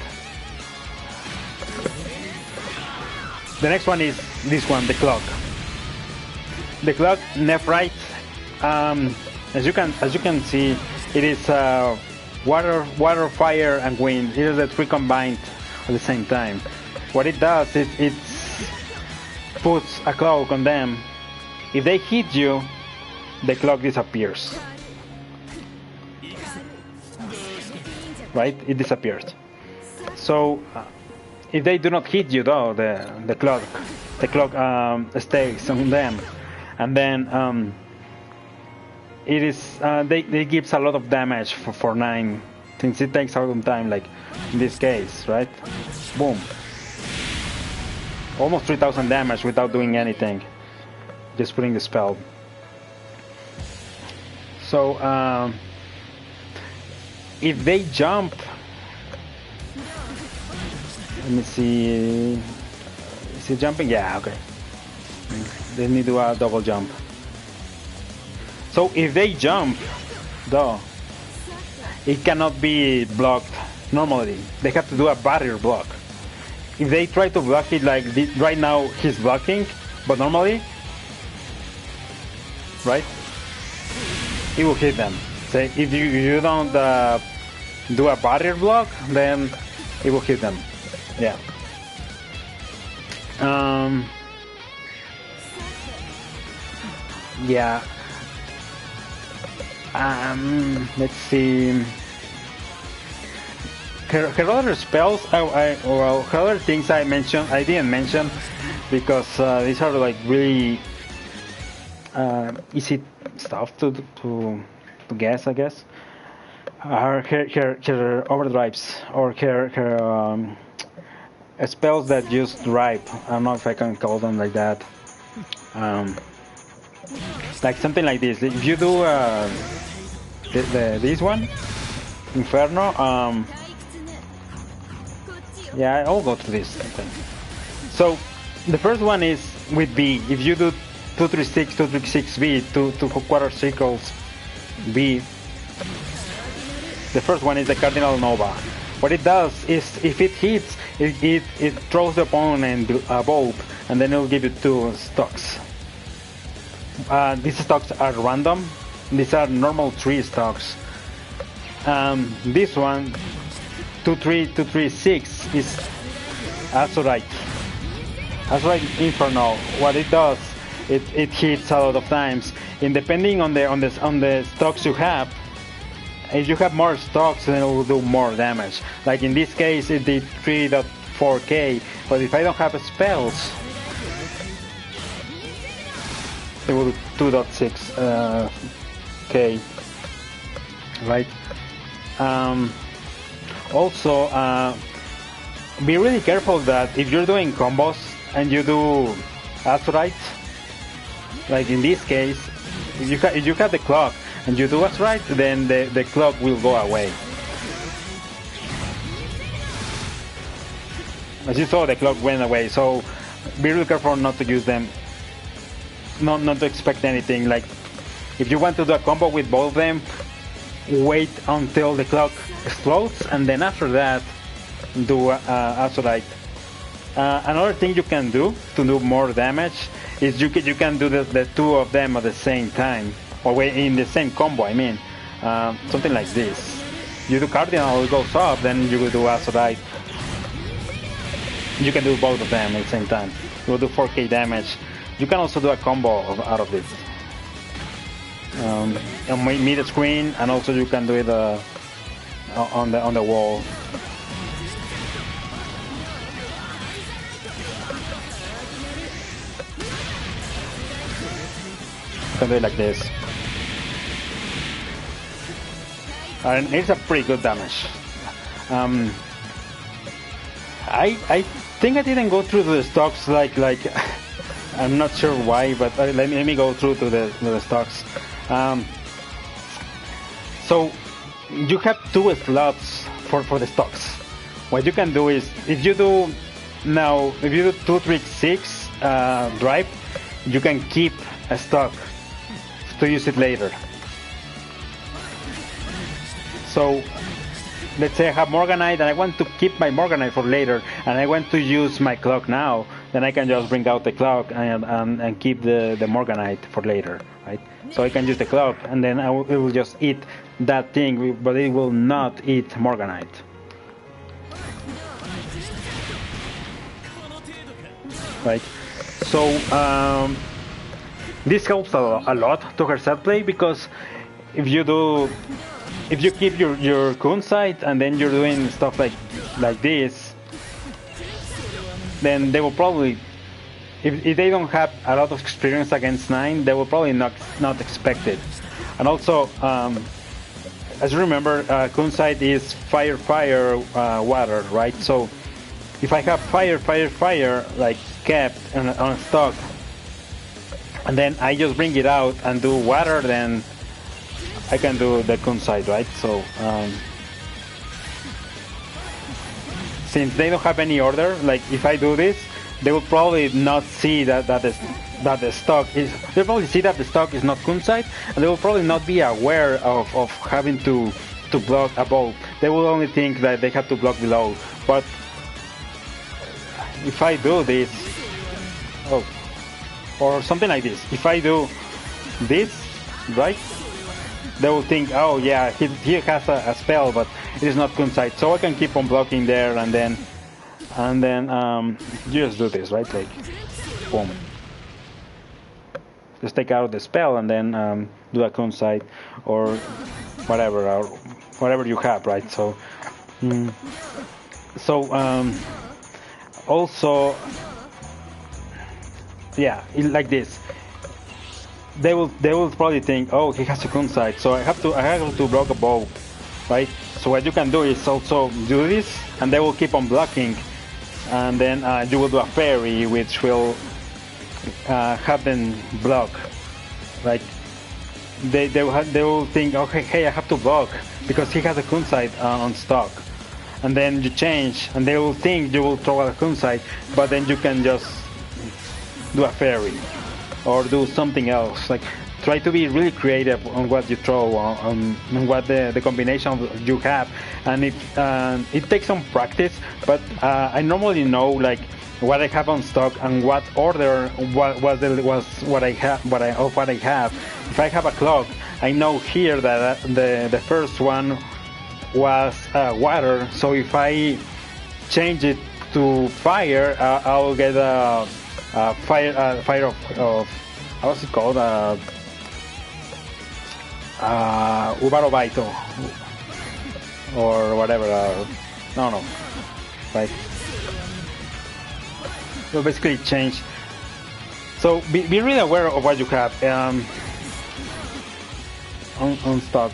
The next one is this one, the clock. The clock left right. As you can see, it is water, fire, and wind. It is the three combined at the same time. What it does is it puts a cloak on them. If they hit you, the cloak disappears. Right? It disappears. So if they do not hit you, though, the cloak stays on them, and then it is they gives a lot of damage for 9, since it takes a long time, like in this case, right? Boom, almost 3,000 damage without doing anything, just putting the spell. So if they jump, let me see, is he jumping? Yeah, okay, they need to do a double jump. So if they jump, though, it cannot be blocked normally. They have to do a barrier block. If they try to block it like this, right now he's blocking, but normally, right, it will hit them. So if you don't do a barrier block, then it will hit them. Yeah. Yeah. Let's see. Her other spells, well, her other things I didn't mention because these are like really easy stuff to guess, I guess, are her overdrives or her spells that use drive. I don't know if I can call them like that. Like something like this. If you do this one, Inferno, yeah, I'll go to this. I think. So the first one is with B. If you do 236 B, two quarter circles B, the first one is the Cardinal Nova. What it does is, if it hits, it throws the opponent above, and then it'll give you 2 stocks. These stocks are random. These are normal 3 stocks. This one, 236, is Azurite. Azurite Inferno. What it does, it hits a lot of times. And depending on the stocks you have, if you have more stocks, then it will do more damage. Like in this case, it did 3.4k. But if I don't have spells, it will do 2.6 k. Right. Also, be really careful that if you're doing combos and you do Azurite, like in this case, if you have the clock and you do Azurite, then the clock will go away. As you saw, the clock went away, so be really careful not to use them. Not to expect anything. Like, if you want to do a combo with both of them, wait until the clock explodes, and then after that, do Azurite. Another thing you can do to do more damage is you can do the 2 of them at the same time, or in the same combo. I mean, something like this. You do Cardinal, it goes up, then you will do Azurite. You can do both of them at the same time. You will do 4k damage. You can also do a combo out of this. On mid screen, and also you can do it on the wall. You can do it like this, and it's a pretty good damage. I think I didn't go through the stocks like I'm not sure why, but let me go through to the stocks. So you have 2 slots for the stocks. What you can do is, if you do 236 drive, you can keep a stock to use it later. So let's say I have Morganite and I want to keep my Morganite for later, and I want to use my clock now, then I can just bring out the clock and keep the Morganite for later, right? So I can use the clock, and then it will just eat that thing, but it will not eat Morganite. Right? So this helps a lot to her set play, because if you keep your Kun sight and then you're doing stuff like this, then they will probably, if they don't have a lot of experience against 9, they will probably not expect it. And also, as you remember, Kun sight is fire, water, right? So if I have fire, like kept on stock, and then I just bring it out and do water, then I can do the Kun sight, right? So since they don't have any order, like if I do this, they will probably not see that the stock is. They'll probably see that the stock is not Kun sight, and they will probably not be aware of having to block above. They will only think that they have to block below. But if I do this, or something like this, if I do this, right? They will think, oh yeah, he has a spell, but it is not Kun sight, so I can keep on blocking there, and then you just do this, right? Like, boom. Just take out the spell and then do a Kun sight or whatever you have, right? So, also, yeah, like this. they will probably think, oh, he has a kunzite, so I have to block a bow, right? So what you can do is also do this, and they will keep on blocking, and then you will do a fairy, which will have them block. Like they will think, okay, hey, I have to block because he has a kunzite on stock, and then you change, and they will think you will throw a kunzite, but then you can just do a fairy or do something else. Like try to be really creative on what you throw, on what the combination you have, and it takes some practice. But I normally know like what I have on stock and what order what I have. If I have a clock, I know here that the first one was water. So if I change it to fire, I'll get a fire of how's it called? Ubarobaito or whatever. No, right? So basically change. So be really aware of what you have on stock.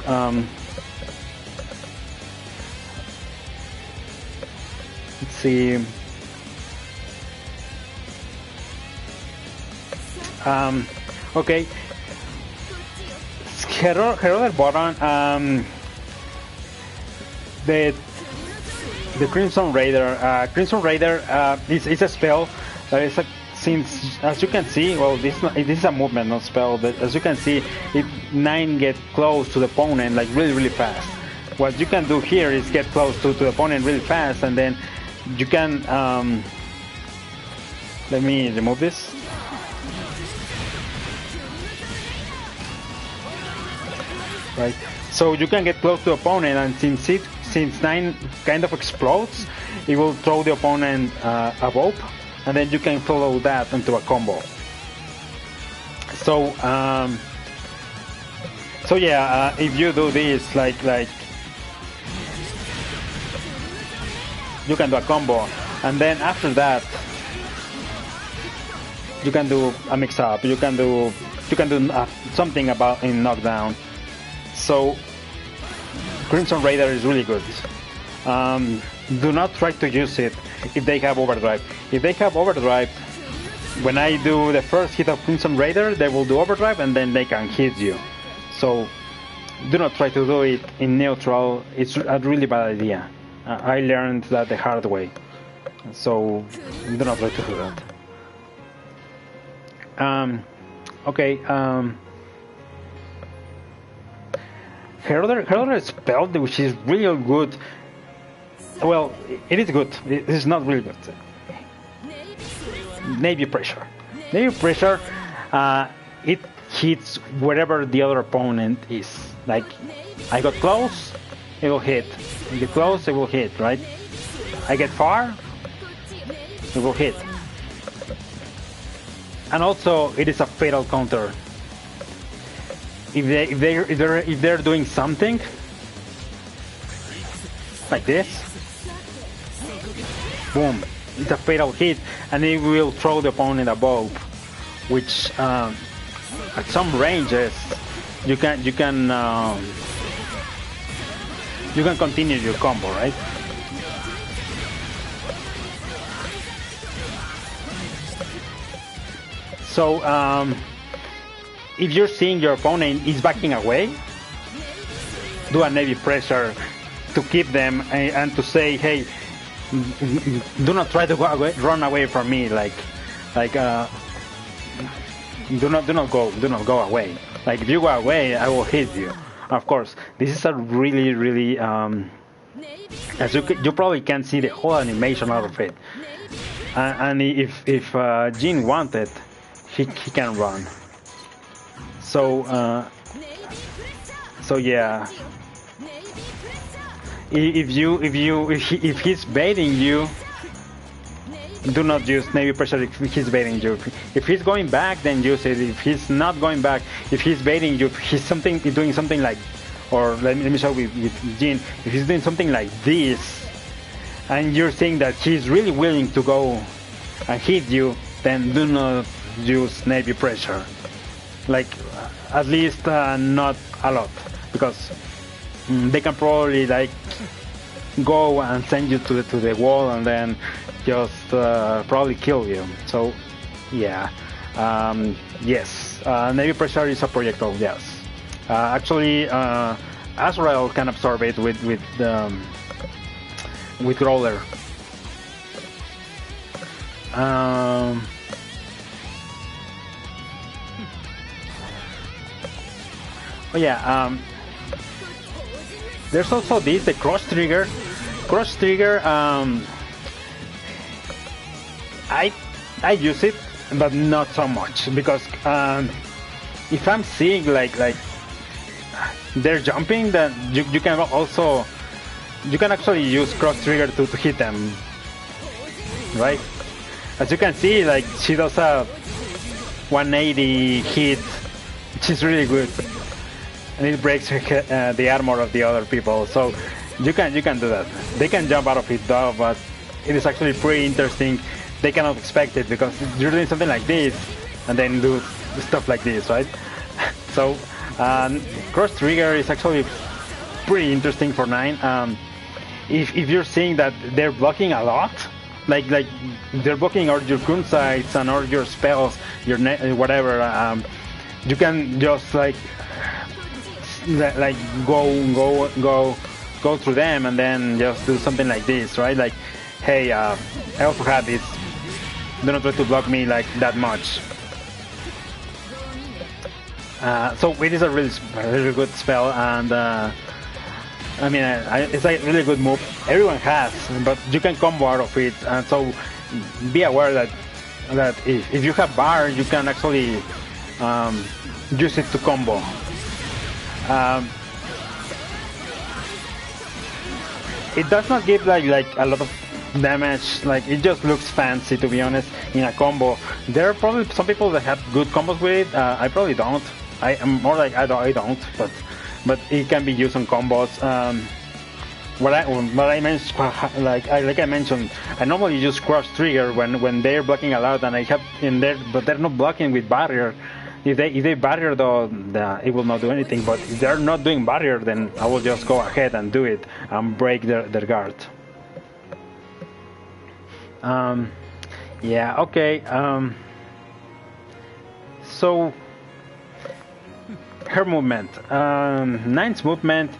Let's see. Okay. Heliodor button. The Crimson Raider. Crimson Raider is a spell. Since, as you can see, well, this is a movement, not spell. But as you can see, 9 get close to the opponent like really fast. What you can do here is get close to the opponent really fast, and then you can. Let me remove this. Right. So you can get close to the opponent, and since 9 kind of explodes, it will throw the opponent above, and then you can follow that into a combo. So yeah, if you do this, like you can do a combo, and then after that you can do a mix up. You can do something about in knockdown. So Crimson Raider is really good. Do not try to use it if they have overdrive. If they have overdrive, when I do the first hit of Crimson Raider, they will do overdrive and then they can hit you. So do not try to do it in neutral. It's a really bad idea. I learned that the hard way. So do not try to do that. Okay. Heliodor spell, which is really good. Well, it is good. It is not really good. Navy Pressure. Navy Pressure, it hits wherever the other opponent is. Like, I got close, it will hit. I get close, it will hit, right? I get far, it will hit. And also, it is a fatal counter. If they're doing something like this, boom, it's a fatal hit, and it will throw the opponent above, which at some ranges you can continue your combo, right? So if you're seeing your opponent is backing away, do a Navy Pressure to keep them and to say, hey, do not try to run away from me. Like, do not go away. Like, if you go away, I will hit you. Of course, this is a really as you probably can't see the whole animation out of it. And if Jin wanted, he can run. So yeah. If he's baiting you, do not use Navy Pressure if he's baiting you. If he's going back, then use it. If he's not going back, if he's baiting you, if he's doing something like, or let me show with Jin, if he's doing something like this, and you're seeing that he's really willing to go and hit you, then do not use Navy Pressure. like at least not a lot, because they can probably like go and send you to the wall and then just probably kill you. So yeah, yes, Navy pressure is a projectile. Yes, actually, Azrael can absorb it with Roller. Oh yeah, there's also this, the cross trigger. Cross trigger, I use it, but not so much, because if I'm seeing like they're jumping, then you can actually use cross trigger to hit them, right? As you can see, like she does a 180 hit, which is really good, and it breaks the armor of the other people. So you can do that. They can jump out of it though, but it is actually pretty interesting. They cannot expect it because you're doing something like this and then do stuff like this, right? So cross trigger is actually pretty interesting for 9. If you're seeing that they're blocking a lot, like they're blocking all your kunsites and all your spells, your whatever, you can just like go through them and then just do something like this, right? Like, hey, I also have this. Do not try to block me like that much. So it is a really good spell, and I mean, it's a really good move. Everyone has, but you can combo out of it, and so be aware that if you have bar, you can actually use it to combo. It does not give like a lot of damage. Like, it just looks fancy, to be honest, in a combo. There are probably some people that have good combos with it. I probably don't. I am more like I don't, but it can be used on combos. What I mentioned, like I mentioned, I normally use cross trigger when they're blocking a lot, and I have in there, but they're not blocking with barrier. If they barrier though, it will not do anything. But if they're not doing barrier, then I will just go ahead and do it and break their guard. Yeah. Okay. So her movement, 9's movement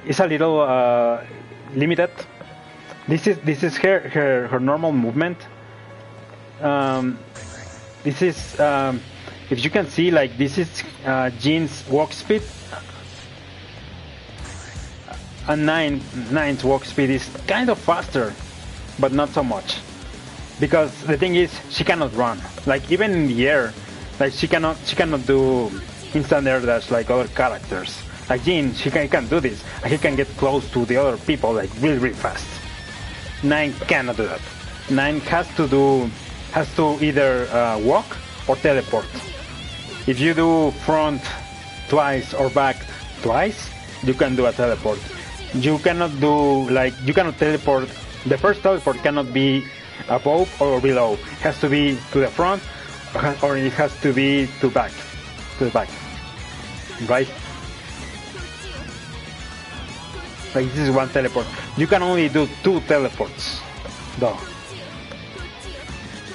is a little limited. This is her normal movement. This is if you can see, like, this is Jean's walk speed, and 9's walk speed is kind of faster, but not so much, because the thing is she cannot run. Like, even in the air, like she cannot do instant air dash like other characters. Like Jean, he can do this, and he can get close to the other people like really fast. 9 cannot do that. 9 has to either walk or teleport. If you do front twice or back twice, you can do a teleport. You cannot teleport. The first teleport cannot be above or below. It has to be to the front, or it has to be to the back, right? Like, this is one teleport. You can only do 2 teleports, though.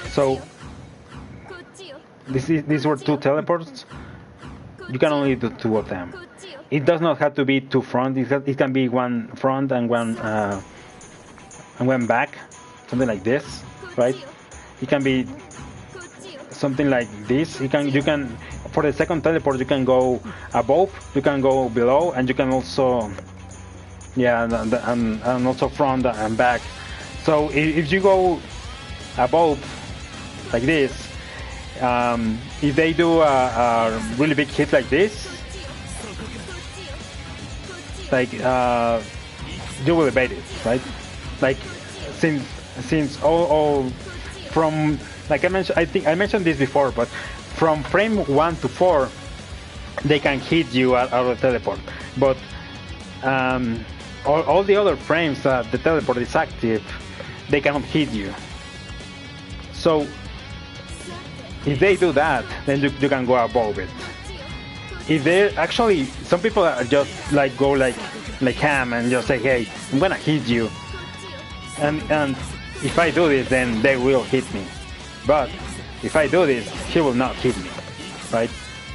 So these were 2 teleports. You can only do 2 of them. It does not have to be 2 front. It can be 1 front and one back, something like this, right? It can be something like this. You can for the second teleport, you can go above, you can go below, and you can also and also front and back. So if you go above like this, if they do a really big hit like this, like you will evade it, right? Like, since all from, like I mentioned, I think I mentioned this before, but from frame 1 to 4 they can hit you out of the teleport, but all the other frames that the teleport is active, they cannot hit you. So if they do that, then you can go above it. if they actually, some people are just like go like ham and just say, hey, I'm gonna hit you, and if I do this, then they will hit me. But if I do this, he will not hit me, right?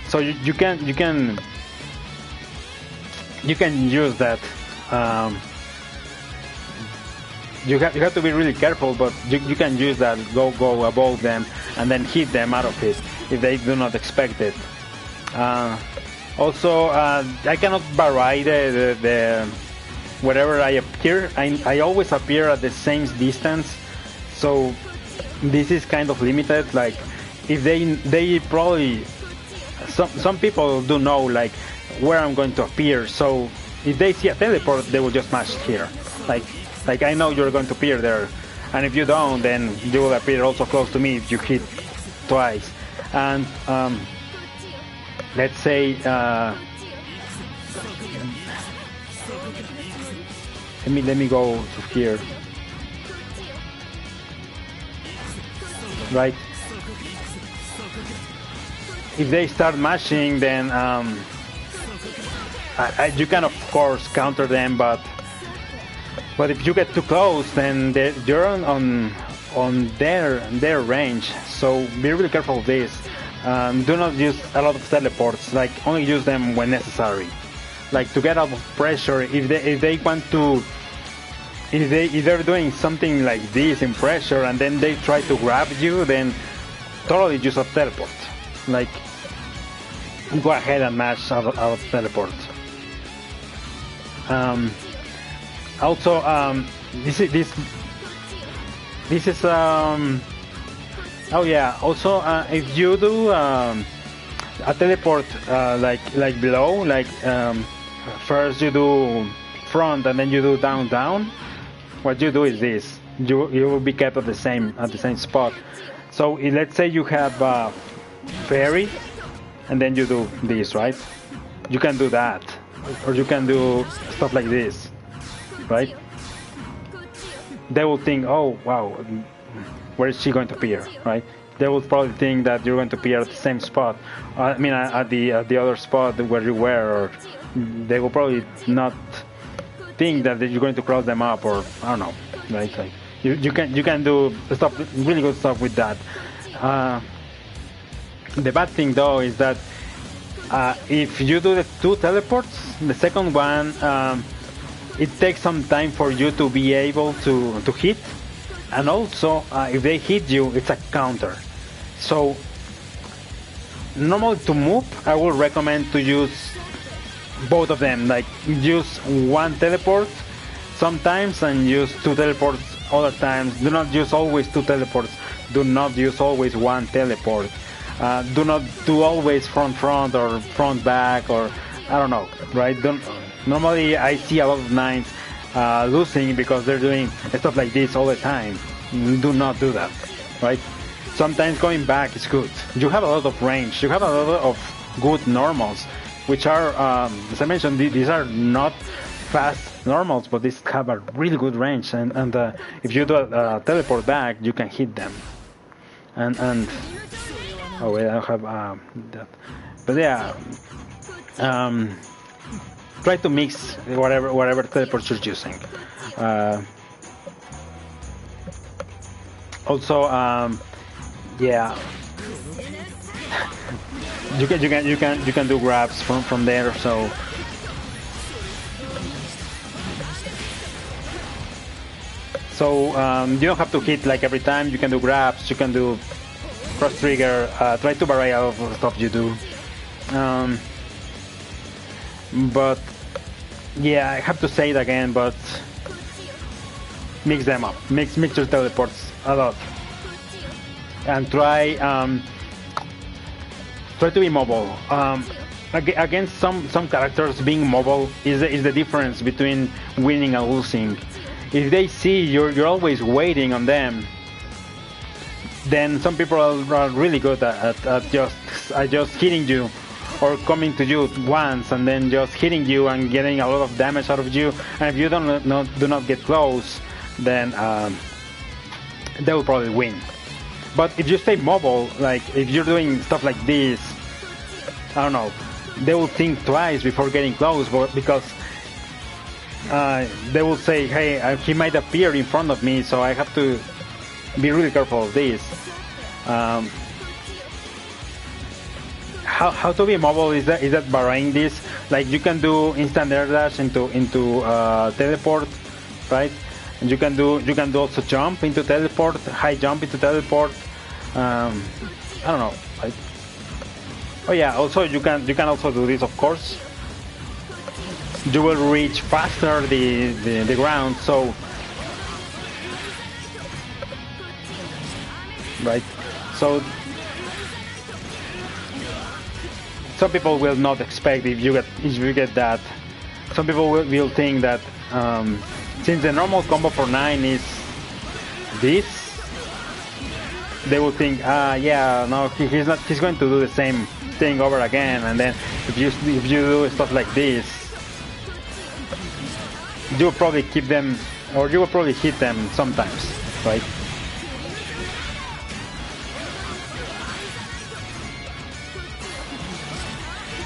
So you can use that. You have to be really careful, but you can use that, go above them and then hit them out of it if they do not expect it. Also, I cannot vary the wherever I appear. I always appear at the same distance, so this is kind of limited. Like if they probably some people do know like where I'm going to appear, so if they see a teleport, they will just match here. Like I know you're going to appear there, and if you don't, then you will appear also close to me if you hit twice. And let's say let me go to here, right? If they start mashing, then you can of course counter them, but if you get too close, then you're on their range. So be really careful of this. Do not use a lot of teleports. Like only use them when necessary. Like to get out of pressure. If they want to, if they're doing something like this in pressure and then they try to grab you, then totally use a teleport. Like go ahead and match out of teleport. Also, this is oh yeah. Also, if you do a teleport like below, like first you do front and then you do down. What you do is this: you will be kept at the same spot. So let's say you have fairy, and then you do this, right? You can do that, or you can do stuff like this. Right? They will think, oh wow, where is she going to appear? Right? They will probably think that you're going to appear at the same spot. I mean, at the other spot where you were, or they will probably not think that you're going to cross them up, or I don't know. Right? Like you can do stuff, really good stuff with that. The bad thing though is that if you do the two teleports, the second one. It takes some time for you to be able to hit, and also if they hit you, it's a counter. So normally to move, I would recommend to use both of them. Like use one teleport sometimes and use two teleports other times. Do not use always two teleports. Do not use always one teleport. Do not do always front or front back, or I don't know, right? Normally, I see a lot of nines losing because they're doing stuff like this all the time. Do not do that, right? Sometimes going back is good. You have a lot of range. You have a lot of good normals, which are, as I mentioned, these are not fast normals, but these have a really good range. And if you do a teleport back, you can hit them. And oh wait, I don't have that. But yeah. Try to mix whatever teleport you're using. Also, yeah, you can do grabs from there. So you don't have to hit like every time. You can do grabs. You can do cross trigger. Try to vary out of stuff you do. But yeah, I have to say it again, but mix them up. Mix your teleports a lot, and try to be mobile. Against some characters, being mobile is the difference between winning and losing. If they see you're always waiting on them, then some people are really good at just hitting you, or coming to you once and then just hitting you and getting a lot of damage out of you. And if you do not get close, then they will probably win. But if you stay mobile, like if you're doing stuff like this, I don't know, they will think twice before getting close, because they will say, hey, he might appear in front of me, so I have to be really careful of this. How to be mobile is that varying this, like you can do instant air dash into teleport, right? And you can do also jump into teleport, high jump into teleport. I don't know. Right? Oh yeah, also you can also do this, of course. You will reach faster the ground, so right. So some people will not expect if you get that. Some people will think that since the normal combo for 9 is this, they will think, yeah, no, he's going to do the same thing over again. And then if you do stuff like this, you will probably keep them, or you will probably hit them sometimes, right?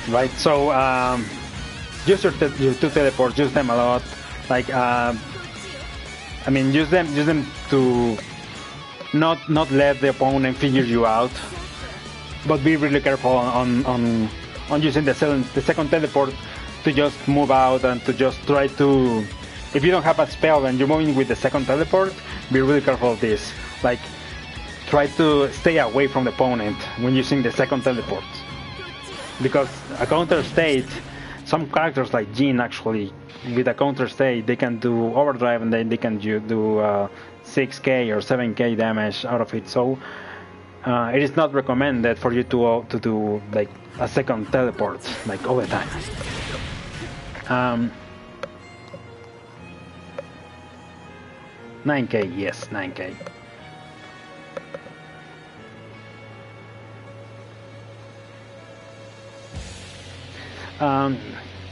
Right, so use your two teleports, use them a lot. Like, I mean, use them to not let the opponent figure you out, but be really careful on using the second teleport to just move out and to just try to. If you don't have a spell and you're moving with the second teleport, be really careful of this. Like, try to stay away from the opponent when using the second teleport. Because a counter state, some characters like Jin actually, with a counter state, they can do overdrive and then they can do 6k or 7k damage out of it. So it is not recommended for you to do like a second teleport like all the time. 9k, yes, 9k.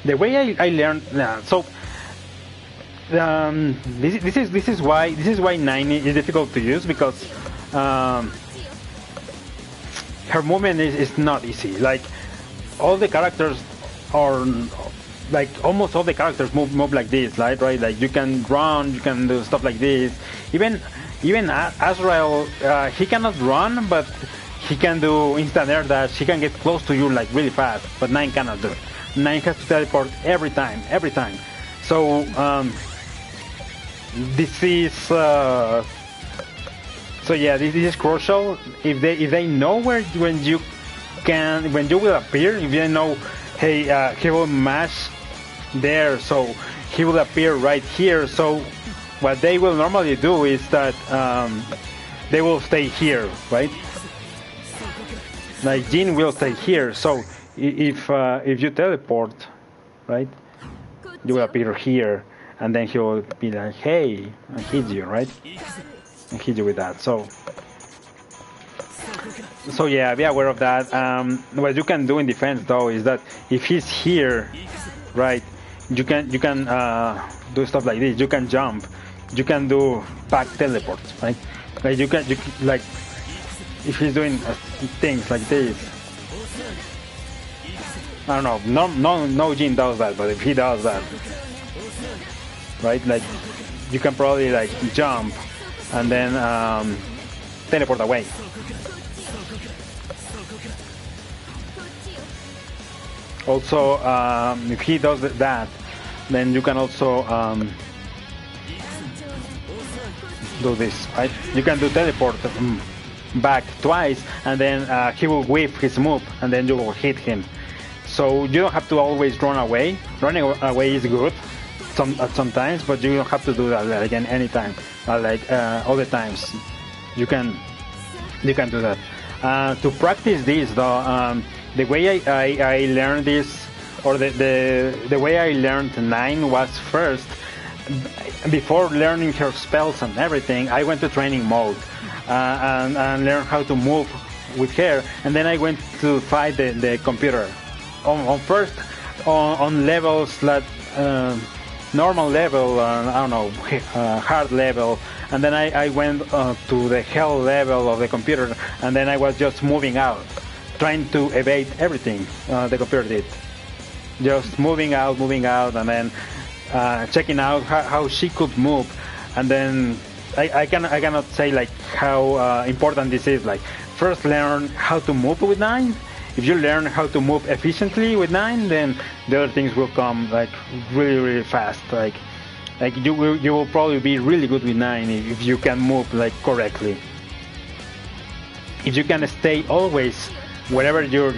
The way I learned, so this is why 9 is difficult to use, because her movement is not easy. Like all the characters are, like almost all the characters move like this, right? Like you can run, you can do stuff like this. Even Azrael, he cannot run, but he can do instant air dash. He can get close to you like really fast, but 9 cannot do it. 9 has to teleport every time. So this is so yeah, this is crucial. If they know when you will appear, if they know, hey, he will mash there, so he will appear right here. So what they will normally do is that they will stay here, right? Like Jin will stay here. So if you teleport, right, you will appear here, and then he will be like, hey, I hit you, right? I hit you with that. So yeah, be aware of that. What you can do in defense though is that if he's here, right, you can do stuff like this. You can jump, you can do back teleports, right? Like you can like if he's doing things like this. I don't know. No Jin does that, but if he does that, right? Like you can probably like jump and then teleport away. Also, if he does that, then you can also do this, right? You can do teleport back twice, and then he will whip his move, and then you will hit him. So you don't have to always run away. Running away is good sometimes, but you don't have to do that again anytime. Like all the times, you can do that. To practice this though, the way I learned this, or the way I learned 9 was first, before learning her spells and everything, I went to training mode and learned how to move with her, and then I went to fight the computer. On first on levels that normal level, I don't know, hard level, and then I went to the hell level of the computer, and then I was just moving out. trying to evade everything the computer did. Just moving out, and then checking out how she could move, and then I cannot say like how important this is. Like, first learn how to move with 9. If you learn how to move efficiently with 9, then the other things will come like really fast. Like you will probably be really good with 9 if you can move like correctly. If you can stay always wherever your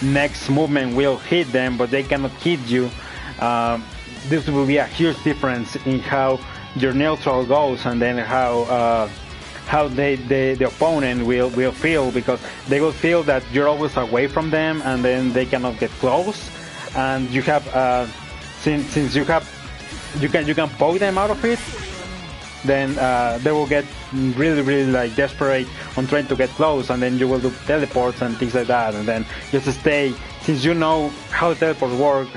next movement will hit them, but they cannot hit you, this will be a huge difference in how your neutral goes, and then how the opponent will feel, because they will feel that you're always away from them, and then they cannot get close. And you have since you can poke them out of it, then they will get really like desperate on trying to get close, and then you will do teleports and things like that, and then just stay. Since you know how teleports work,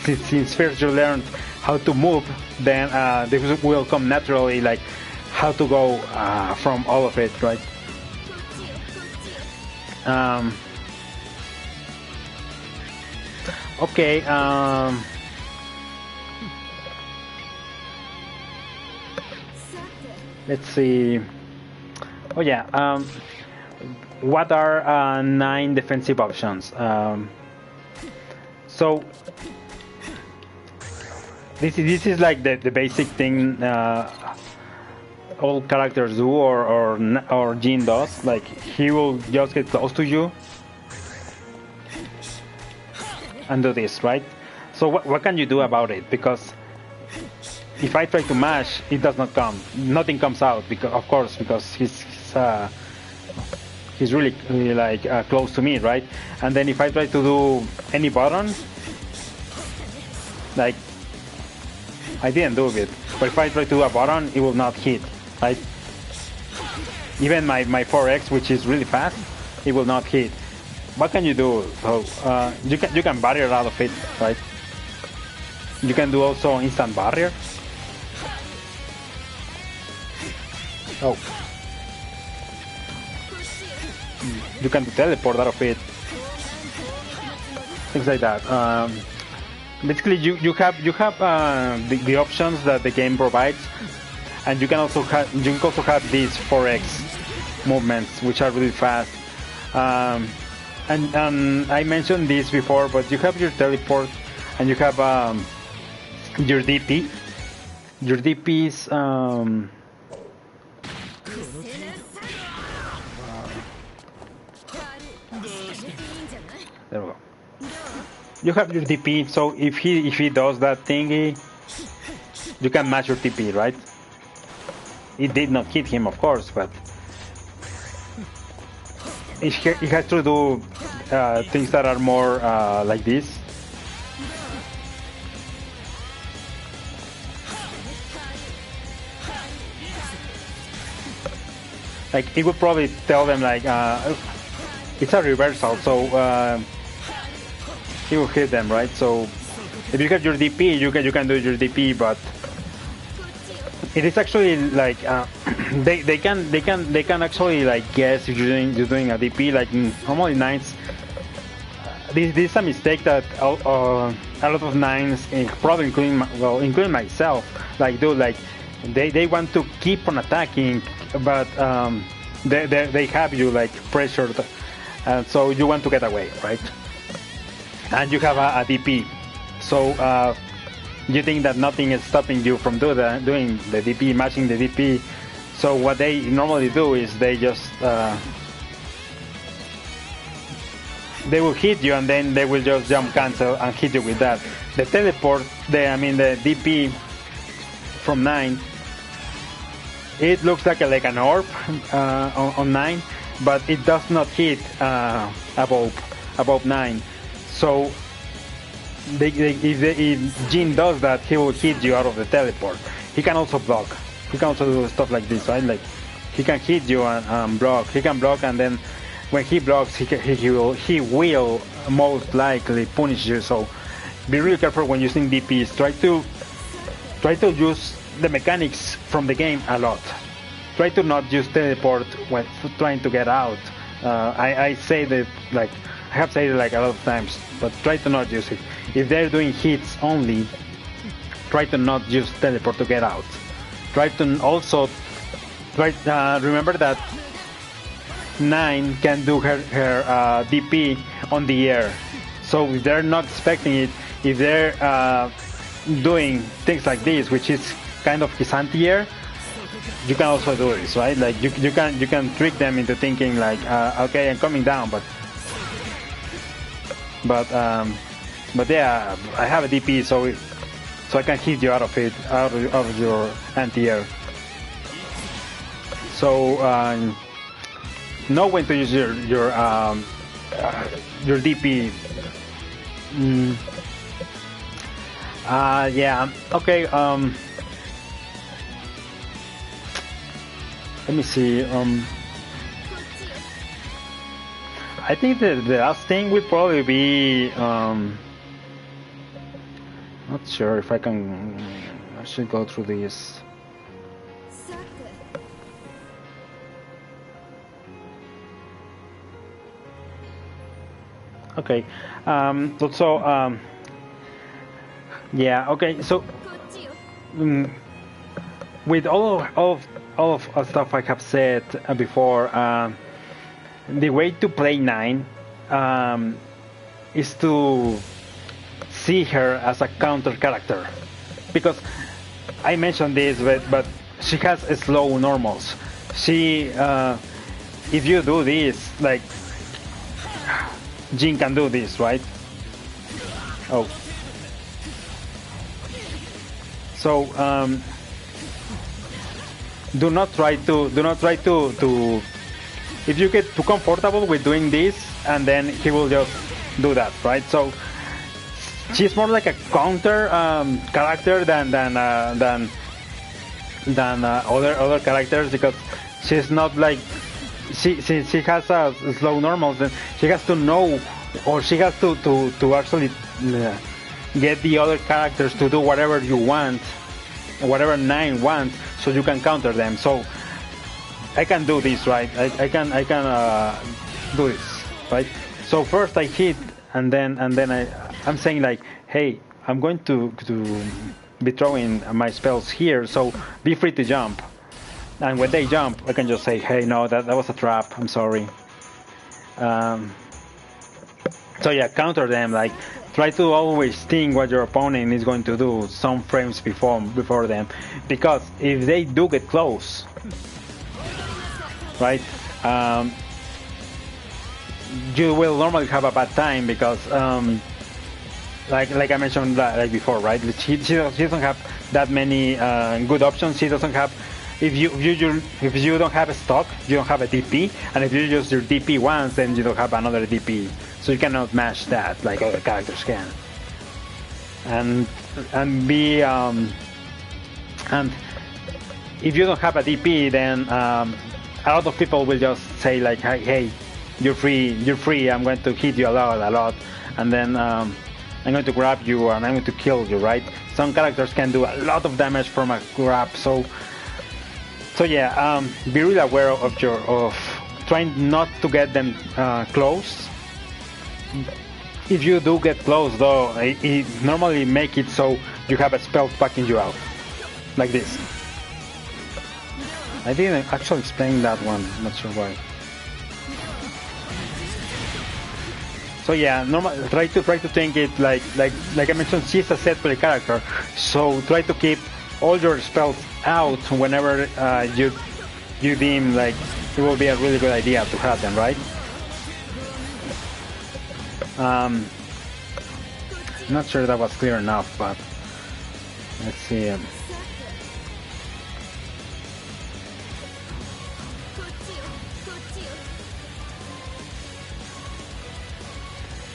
since first you learned how to move, then this will come naturally, like how to go from all of it, right? Okay. Let's see. Oh yeah. What are 9 defensive options? So this is like the basic thing all characters do, or Jin does. Like, he will just get close to you and do this, right? So what can you do about it? Because if I try to mash, it does not come. Nothing comes out, because he's really like close to me, right? And then if I try to do any button, like, I didn't do it, but if I try to do a button, it will not hit, right? Even my 4x, which is really fast, it will not hit. What can you do? So you can barrier out of it, right? You can do also instant barrier. Oh. You can teleport out of it. Things like that. Basically, you have the options that the game provides, and you can also have these 4x movements, which are really fast. And I mentioned this before, but you have your teleport, and you have your DP. Your DP is there we go. You have your DP, so if he does that thingy, you can match your TP, right? It did not hit him, of course, but he has to do things that are more like this. Like, it would probably tell them like it's a reversal, so he will hit them, right? So if you have your DP, you can do your DP, but it is actually like they can actually like guess if you're doing a DP. Like normally 9s, this is a mistake that a lot of 9s, probably including myself, like do. Like they want to keep on attacking, but they have you like pressured, and so you want to get away, right? And you have a DP, so you think that nothing is stopping you from doing the DP, matching the DP. So what they normally do is they just they will hit you, and then they will just jump cancel and hit you with that. The teleport, the DP from 9, it looks like an orb on 9, but it does not hit above 9. So if Jin does that, he will hit you out of the teleport. He can also block. He can also do stuff like this, right? Like he can hit you and block. He can block, and then when he blocks, he will most likely punish you. So be really careful when using DPs. Try to use the mechanics from the game a lot. Try to not use teleport when trying to get out. I say that, like, I have said it like a lot of times, but try to not use it. If they're doing hits only, try to not use teleport to get out. Try to also remember that 9 can do her DP on the air. So if they're not expecting it, if they're doing things like this, which is kind of his anti-air, you can also do this, right? Like you can trick them into thinking like, okay, I'm coming down, but yeah, I have a DP, so I can hit you out of it, out of your anti-air. So know when to use your DP. Yeah. Okay. Let me see. I think the last thing would probably be. Not sure if I can. I should go through this. Okay. Also. Yeah. Okay. So. With all of stuff I have said before, the way to play 9 is to see her as a counter character, because I mentioned this, but she has slow normals. She, if you do this, like Jin can do this, right? Oh, so do not try to if you get too comfortable with doing this, and then he will just do that, right? So she's more like a counter character than other characters, because she's not like she has a slow normals, and she has to know, or she has to actually get the other characters to do whatever you want, whatever 9 wants, so you can counter them. So I can do this, right? I can do this, right? So first I hit, and then I'm saying like, hey, I'm going to be throwing my spells here, so be free to jump. And when they jump, I can just say, hey, no, that was a trap, I'm sorry. So yeah, counter them, like try to always think what your opponent is going to do some frames before them, because if they do get close, right, you will normally have a bad time, because like I mentioned like before, right, she doesn't have that many good options. She doesn't have, if you don't have a stock, you don't have a DP, and if you use your DP once, then you don't have another DP, so you cannot match that like other characters can. And if you don't have a DP, then a lot of people will just say like, hey, you're free, I'm going to hit you a lot, and then I'm going to grab you and I'm going to kill you, right? Some characters can do a lot of damage from a grab, so yeah, be really aware of trying not to get them close. If you do get close, though, it normally make it so you have a spell backing you out, like this. I didn't actually explain that one, not sure why. So yeah, try to think it like I mentioned, she's a set play character, so try to keep all your spells out whenever you deem like it will be a really good idea to have them, right? Not sure that was clear enough, but let's see.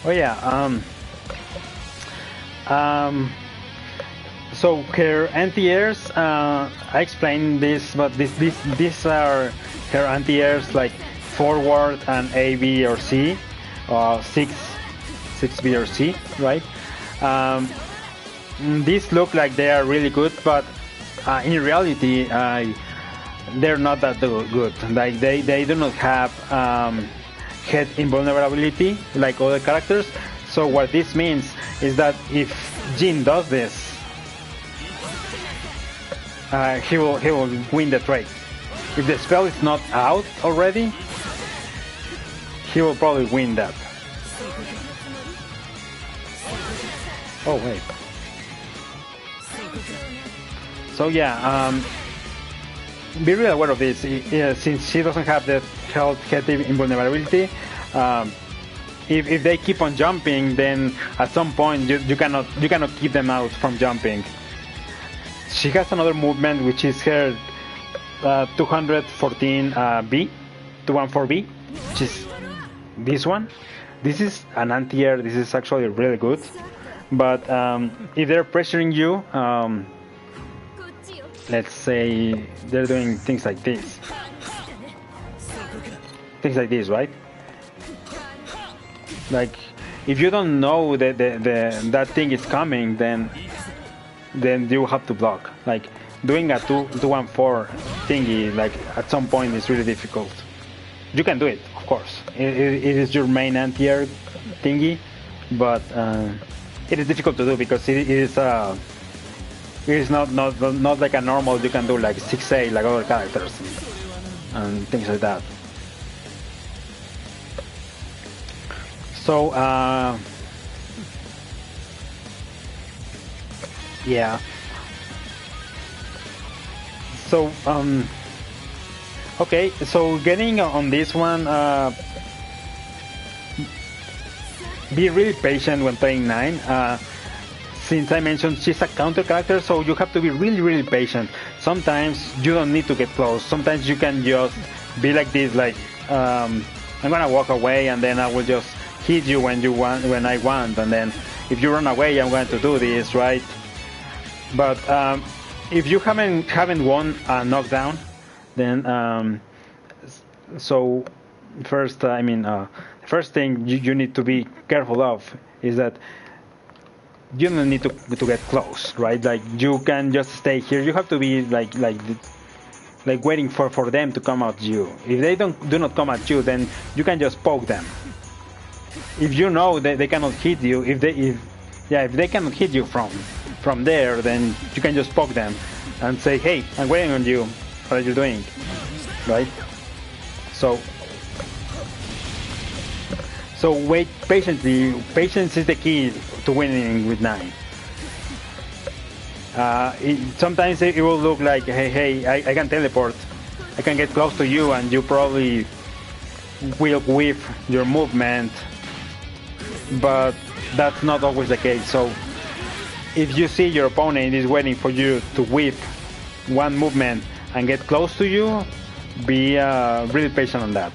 Oh yeah. So her anti-airs, I explained this, but these are her anti-airs, like forward and A, B, or C, 6 B or C, right? These look like they are really good, but in reality, they're not that good. Like they do not have head invulnerability like other characters. So what this means is that if Jin does this, he will win the trade. If the spell is not out already, he will probably win that. Oh wait. So yeah, be really aware of this. Since she doesn't have the head invulnerability, if they keep on jumping, then at some point you cannot keep them out from jumping. She has another movement which is her 214B, 214B, which is this one. This is an anti-air. This is actually really good. But if they're pressuring you, let's say they're doing things like this. Things like this, right? Like, if you don't know that that thing is coming, then you have to block. Like, doing a 214 thingy, like, at some point is really difficult. You can do it, of course. It is your main anti-air thingy, but it is difficult to do because it is not like a normal you can do like 6A like other characters and things like that. So yeah. So okay, so getting on this one, be really patient when playing 9. Since I mentioned she's a counter character, so you have to be really patient. Sometimes you don't need to get close. Sometimes you can just be like this, like I'm gonna walk away and then I will just hit you when I want, and then if you run away, I'm going to do this, right? But if you haven't won a knockdown, then so first, first thing you need to be careful of is that you don't need to get close, right? Like, you can just stay here. You have to be like waiting for them to come at you. If they do not come at you, then you can just poke them. If you know that they cannot hit you, if they cannot hit you from there, then you can just poke them and say, hey, I'm waiting on you. What are you doing? Right? So wait patiently. Patience is the key to winning with 9. Sometimes it will look like, hey, I can teleport. I can get close to you and you probably will whiff your movement. But that's not always the case. So if you see your opponent is waiting for you to whiff one movement and get close to you, be really patient on that.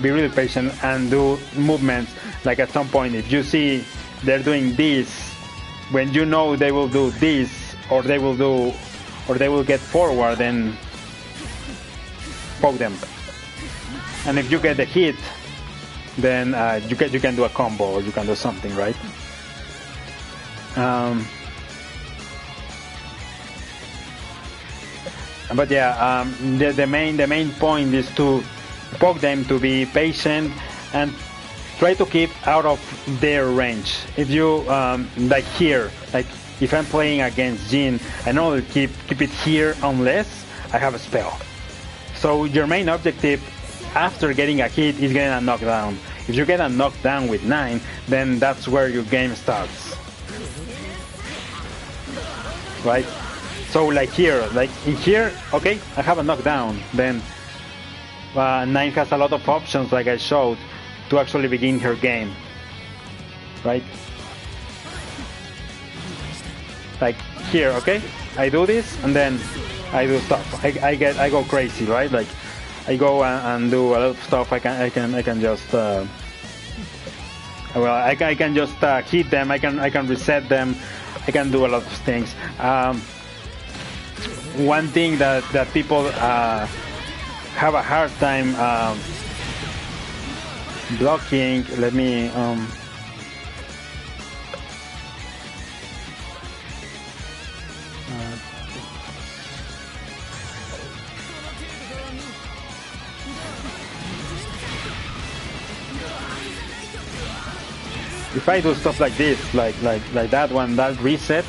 Be really patient and do movements. Like, at some point, if you see they're doing this, when you know they will do this, or they will get forward, then poke them. And if you get the hit, then you can do a combo, or you can do something, right? But yeah, the main point is to poke them, to be patient, and try to keep out of their range. If you like here, like if I'm playing against Jin, I know to keep it here unless I have a spell. So your main objective after getting a hit is getting a knockdown. If you get a knockdown with 9, then that's where your game starts. Right? So like here, like in here, okay, I have a knockdown. Then 9 has a lot of options, like I showed, to actually begin her game. Right? Like here, okay, I do this and then I do stuff. I go crazy, right? Like I go and do a lot of stuff. I can just well, I can just hit them. I can reset them. I can do a lot of things. One thing that people have a hard time blocking. Let me. if I do stuff like this, like that one, that reset.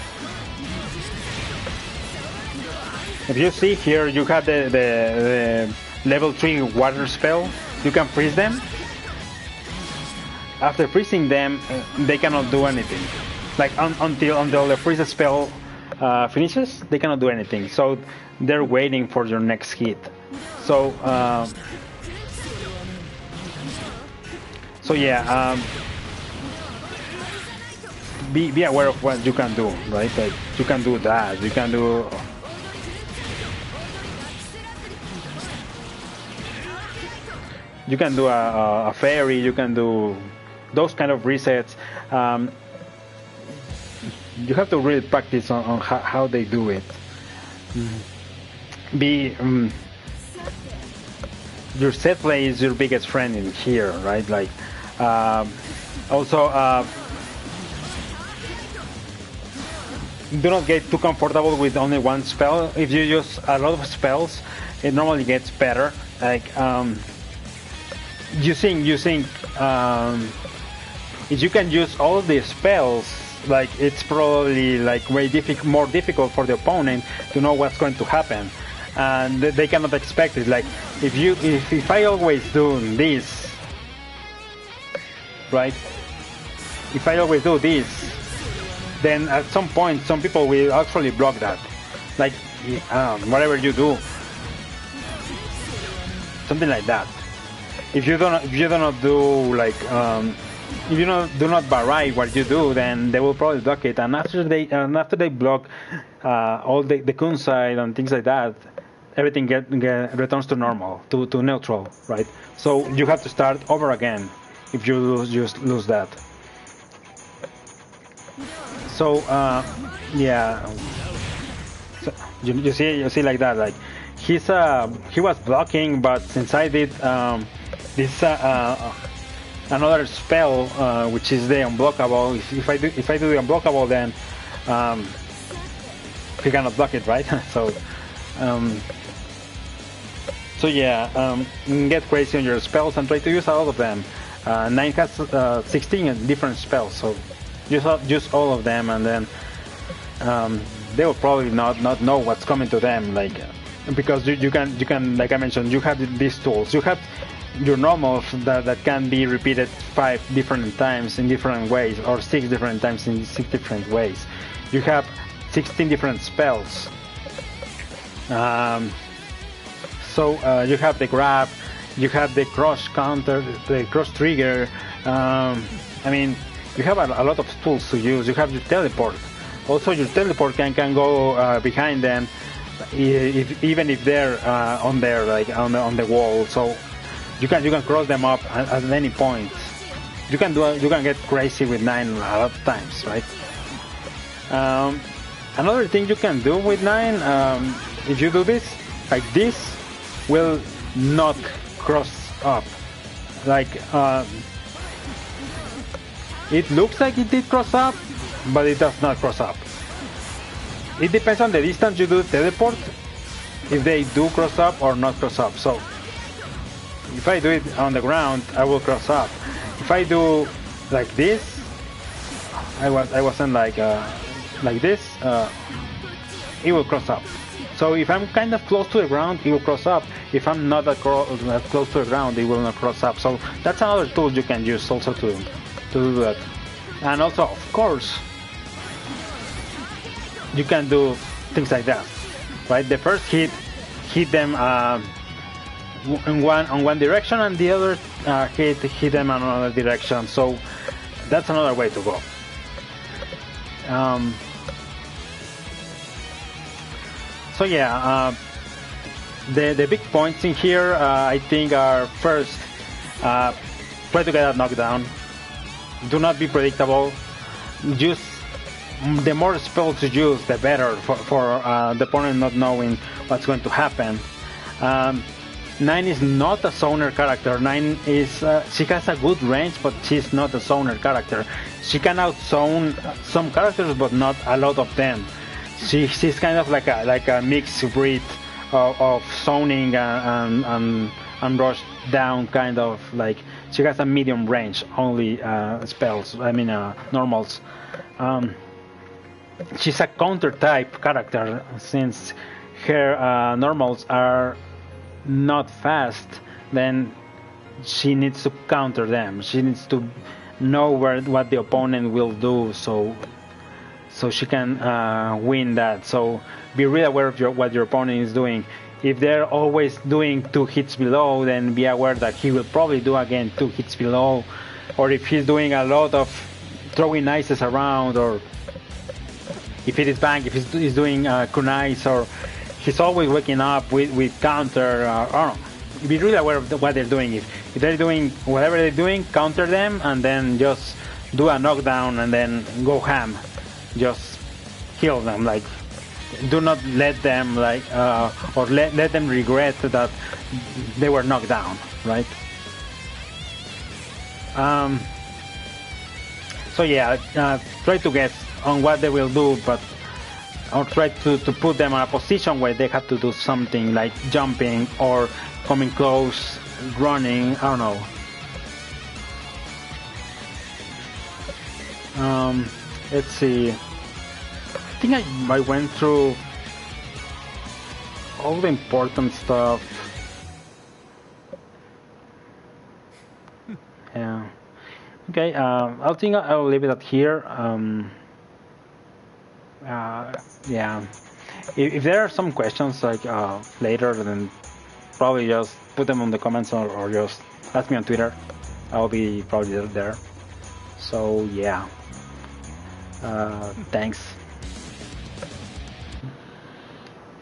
If you see here, you have the level 3 water spell. You can freeze them. After freezing them, they cannot do anything. Like until the freeze spell finishes, they cannot do anything. So they're waiting for your next hit. So yeah, be aware of what you can do, right? Like you can do that. You can do. You can do a fairy. You can do those kind of resets. You have to really practice on how they do it. Your set play is your biggest friend in here, right? Like also do not get too comfortable with only one spell. If you use a lot of spells, it normally gets better. Like using if you can use all the spells, like it's probably like way more difficult for the opponent to know what's going to happen, and they cannot expect it. Like if I always do this, right? If I always do this, then at some point some people will actually block that. Like whatever you do, something like that. If you do not do like if you do not vary what you do, then they will probably block it. And after they block all the Kunside and things like that, everything returns to normal, to neutral, right? So you have to start over again if you lose that. So yeah, so you see like that. Like he was blocking, but since I did this another spell, which is the Unblockable. If I do the Unblockable, then he cannot block it, right? So yeah, get crazy on your spells and try to use all of them. 9 has 16 different spells, so use all of them, and then they will probably not know what's coming to them, like because you can, like I mentioned, you have these tools. You have your normals that can be repeated 5 different times in different ways, or 6 different times in 6 different ways. You have 16 different spells. So you have the grab, you have the cross counter, the cross trigger. I mean, you have a lot of tools to use. You have your teleport. Also, your teleport can go behind them, even if they're on there, like on the wall. So you can cross them up at any point. You can get crazy with 9 a lot of times, right? Another thing you can do with 9, if you do this, like this, will not cross up. Like it looks like it did cross up, but it does not cross up. It depends on the distance you do teleport, if they do cross up or not cross up. So if I do it on the ground, I will cross up. If I do like this, I wasn't like this, it will cross up. So if I'm kind of close to the ground, it will cross up. If I'm not that close to the ground, it will not cross up. So that's another tool you can use also to do that. And also, of course, you can do things like that, right? The first hit them in one direction, and the other hit them in another direction. So that's another way to go. So yeah, the big points in here, I think, are first, try to get a knockdown. Do not be predictable. Use the more spells you use, the better for the opponent not knowing what's going to happen. 9 is not a zoner character. 9 is she has a good range, but she's not a zoner character. She can outzone some characters, but not a lot of them. She's kind of like a mixed breed of zoning and rush down, kind of like she has a medium range only spells. I mean normals. She's a counter type character since her normals are not fast. Then she needs to counter them. She needs to know what the opponent will do, so she can win that. So be really aware of what your opponent is doing. If they're always doing 2 hits below, then be aware that he will probably do again 2 hits below. Or if he's doing a lot of throwing ices around, or if it is bank, if he's doing kunais, or he's always waking up with counter. I don't know. Be really aware of what they're doing. If they're doing whatever they're doing, counter them, and then just do a knockdown and then go ham. Just kill them. Like, do not let them or let them regret that they were knocked down, right? So yeah, try to guess on what they will do, but or try to put them in a position where they have to do something like jumping or coming close, running. I don't know. Let's see. I think I went through all the important stuff. Yeah. Okay. I think I'll leave it at here. Yeah. If there are some questions like later, then probably just put them on the comments or just ask me on Twitter. I'll be probably there. So yeah. Thanks.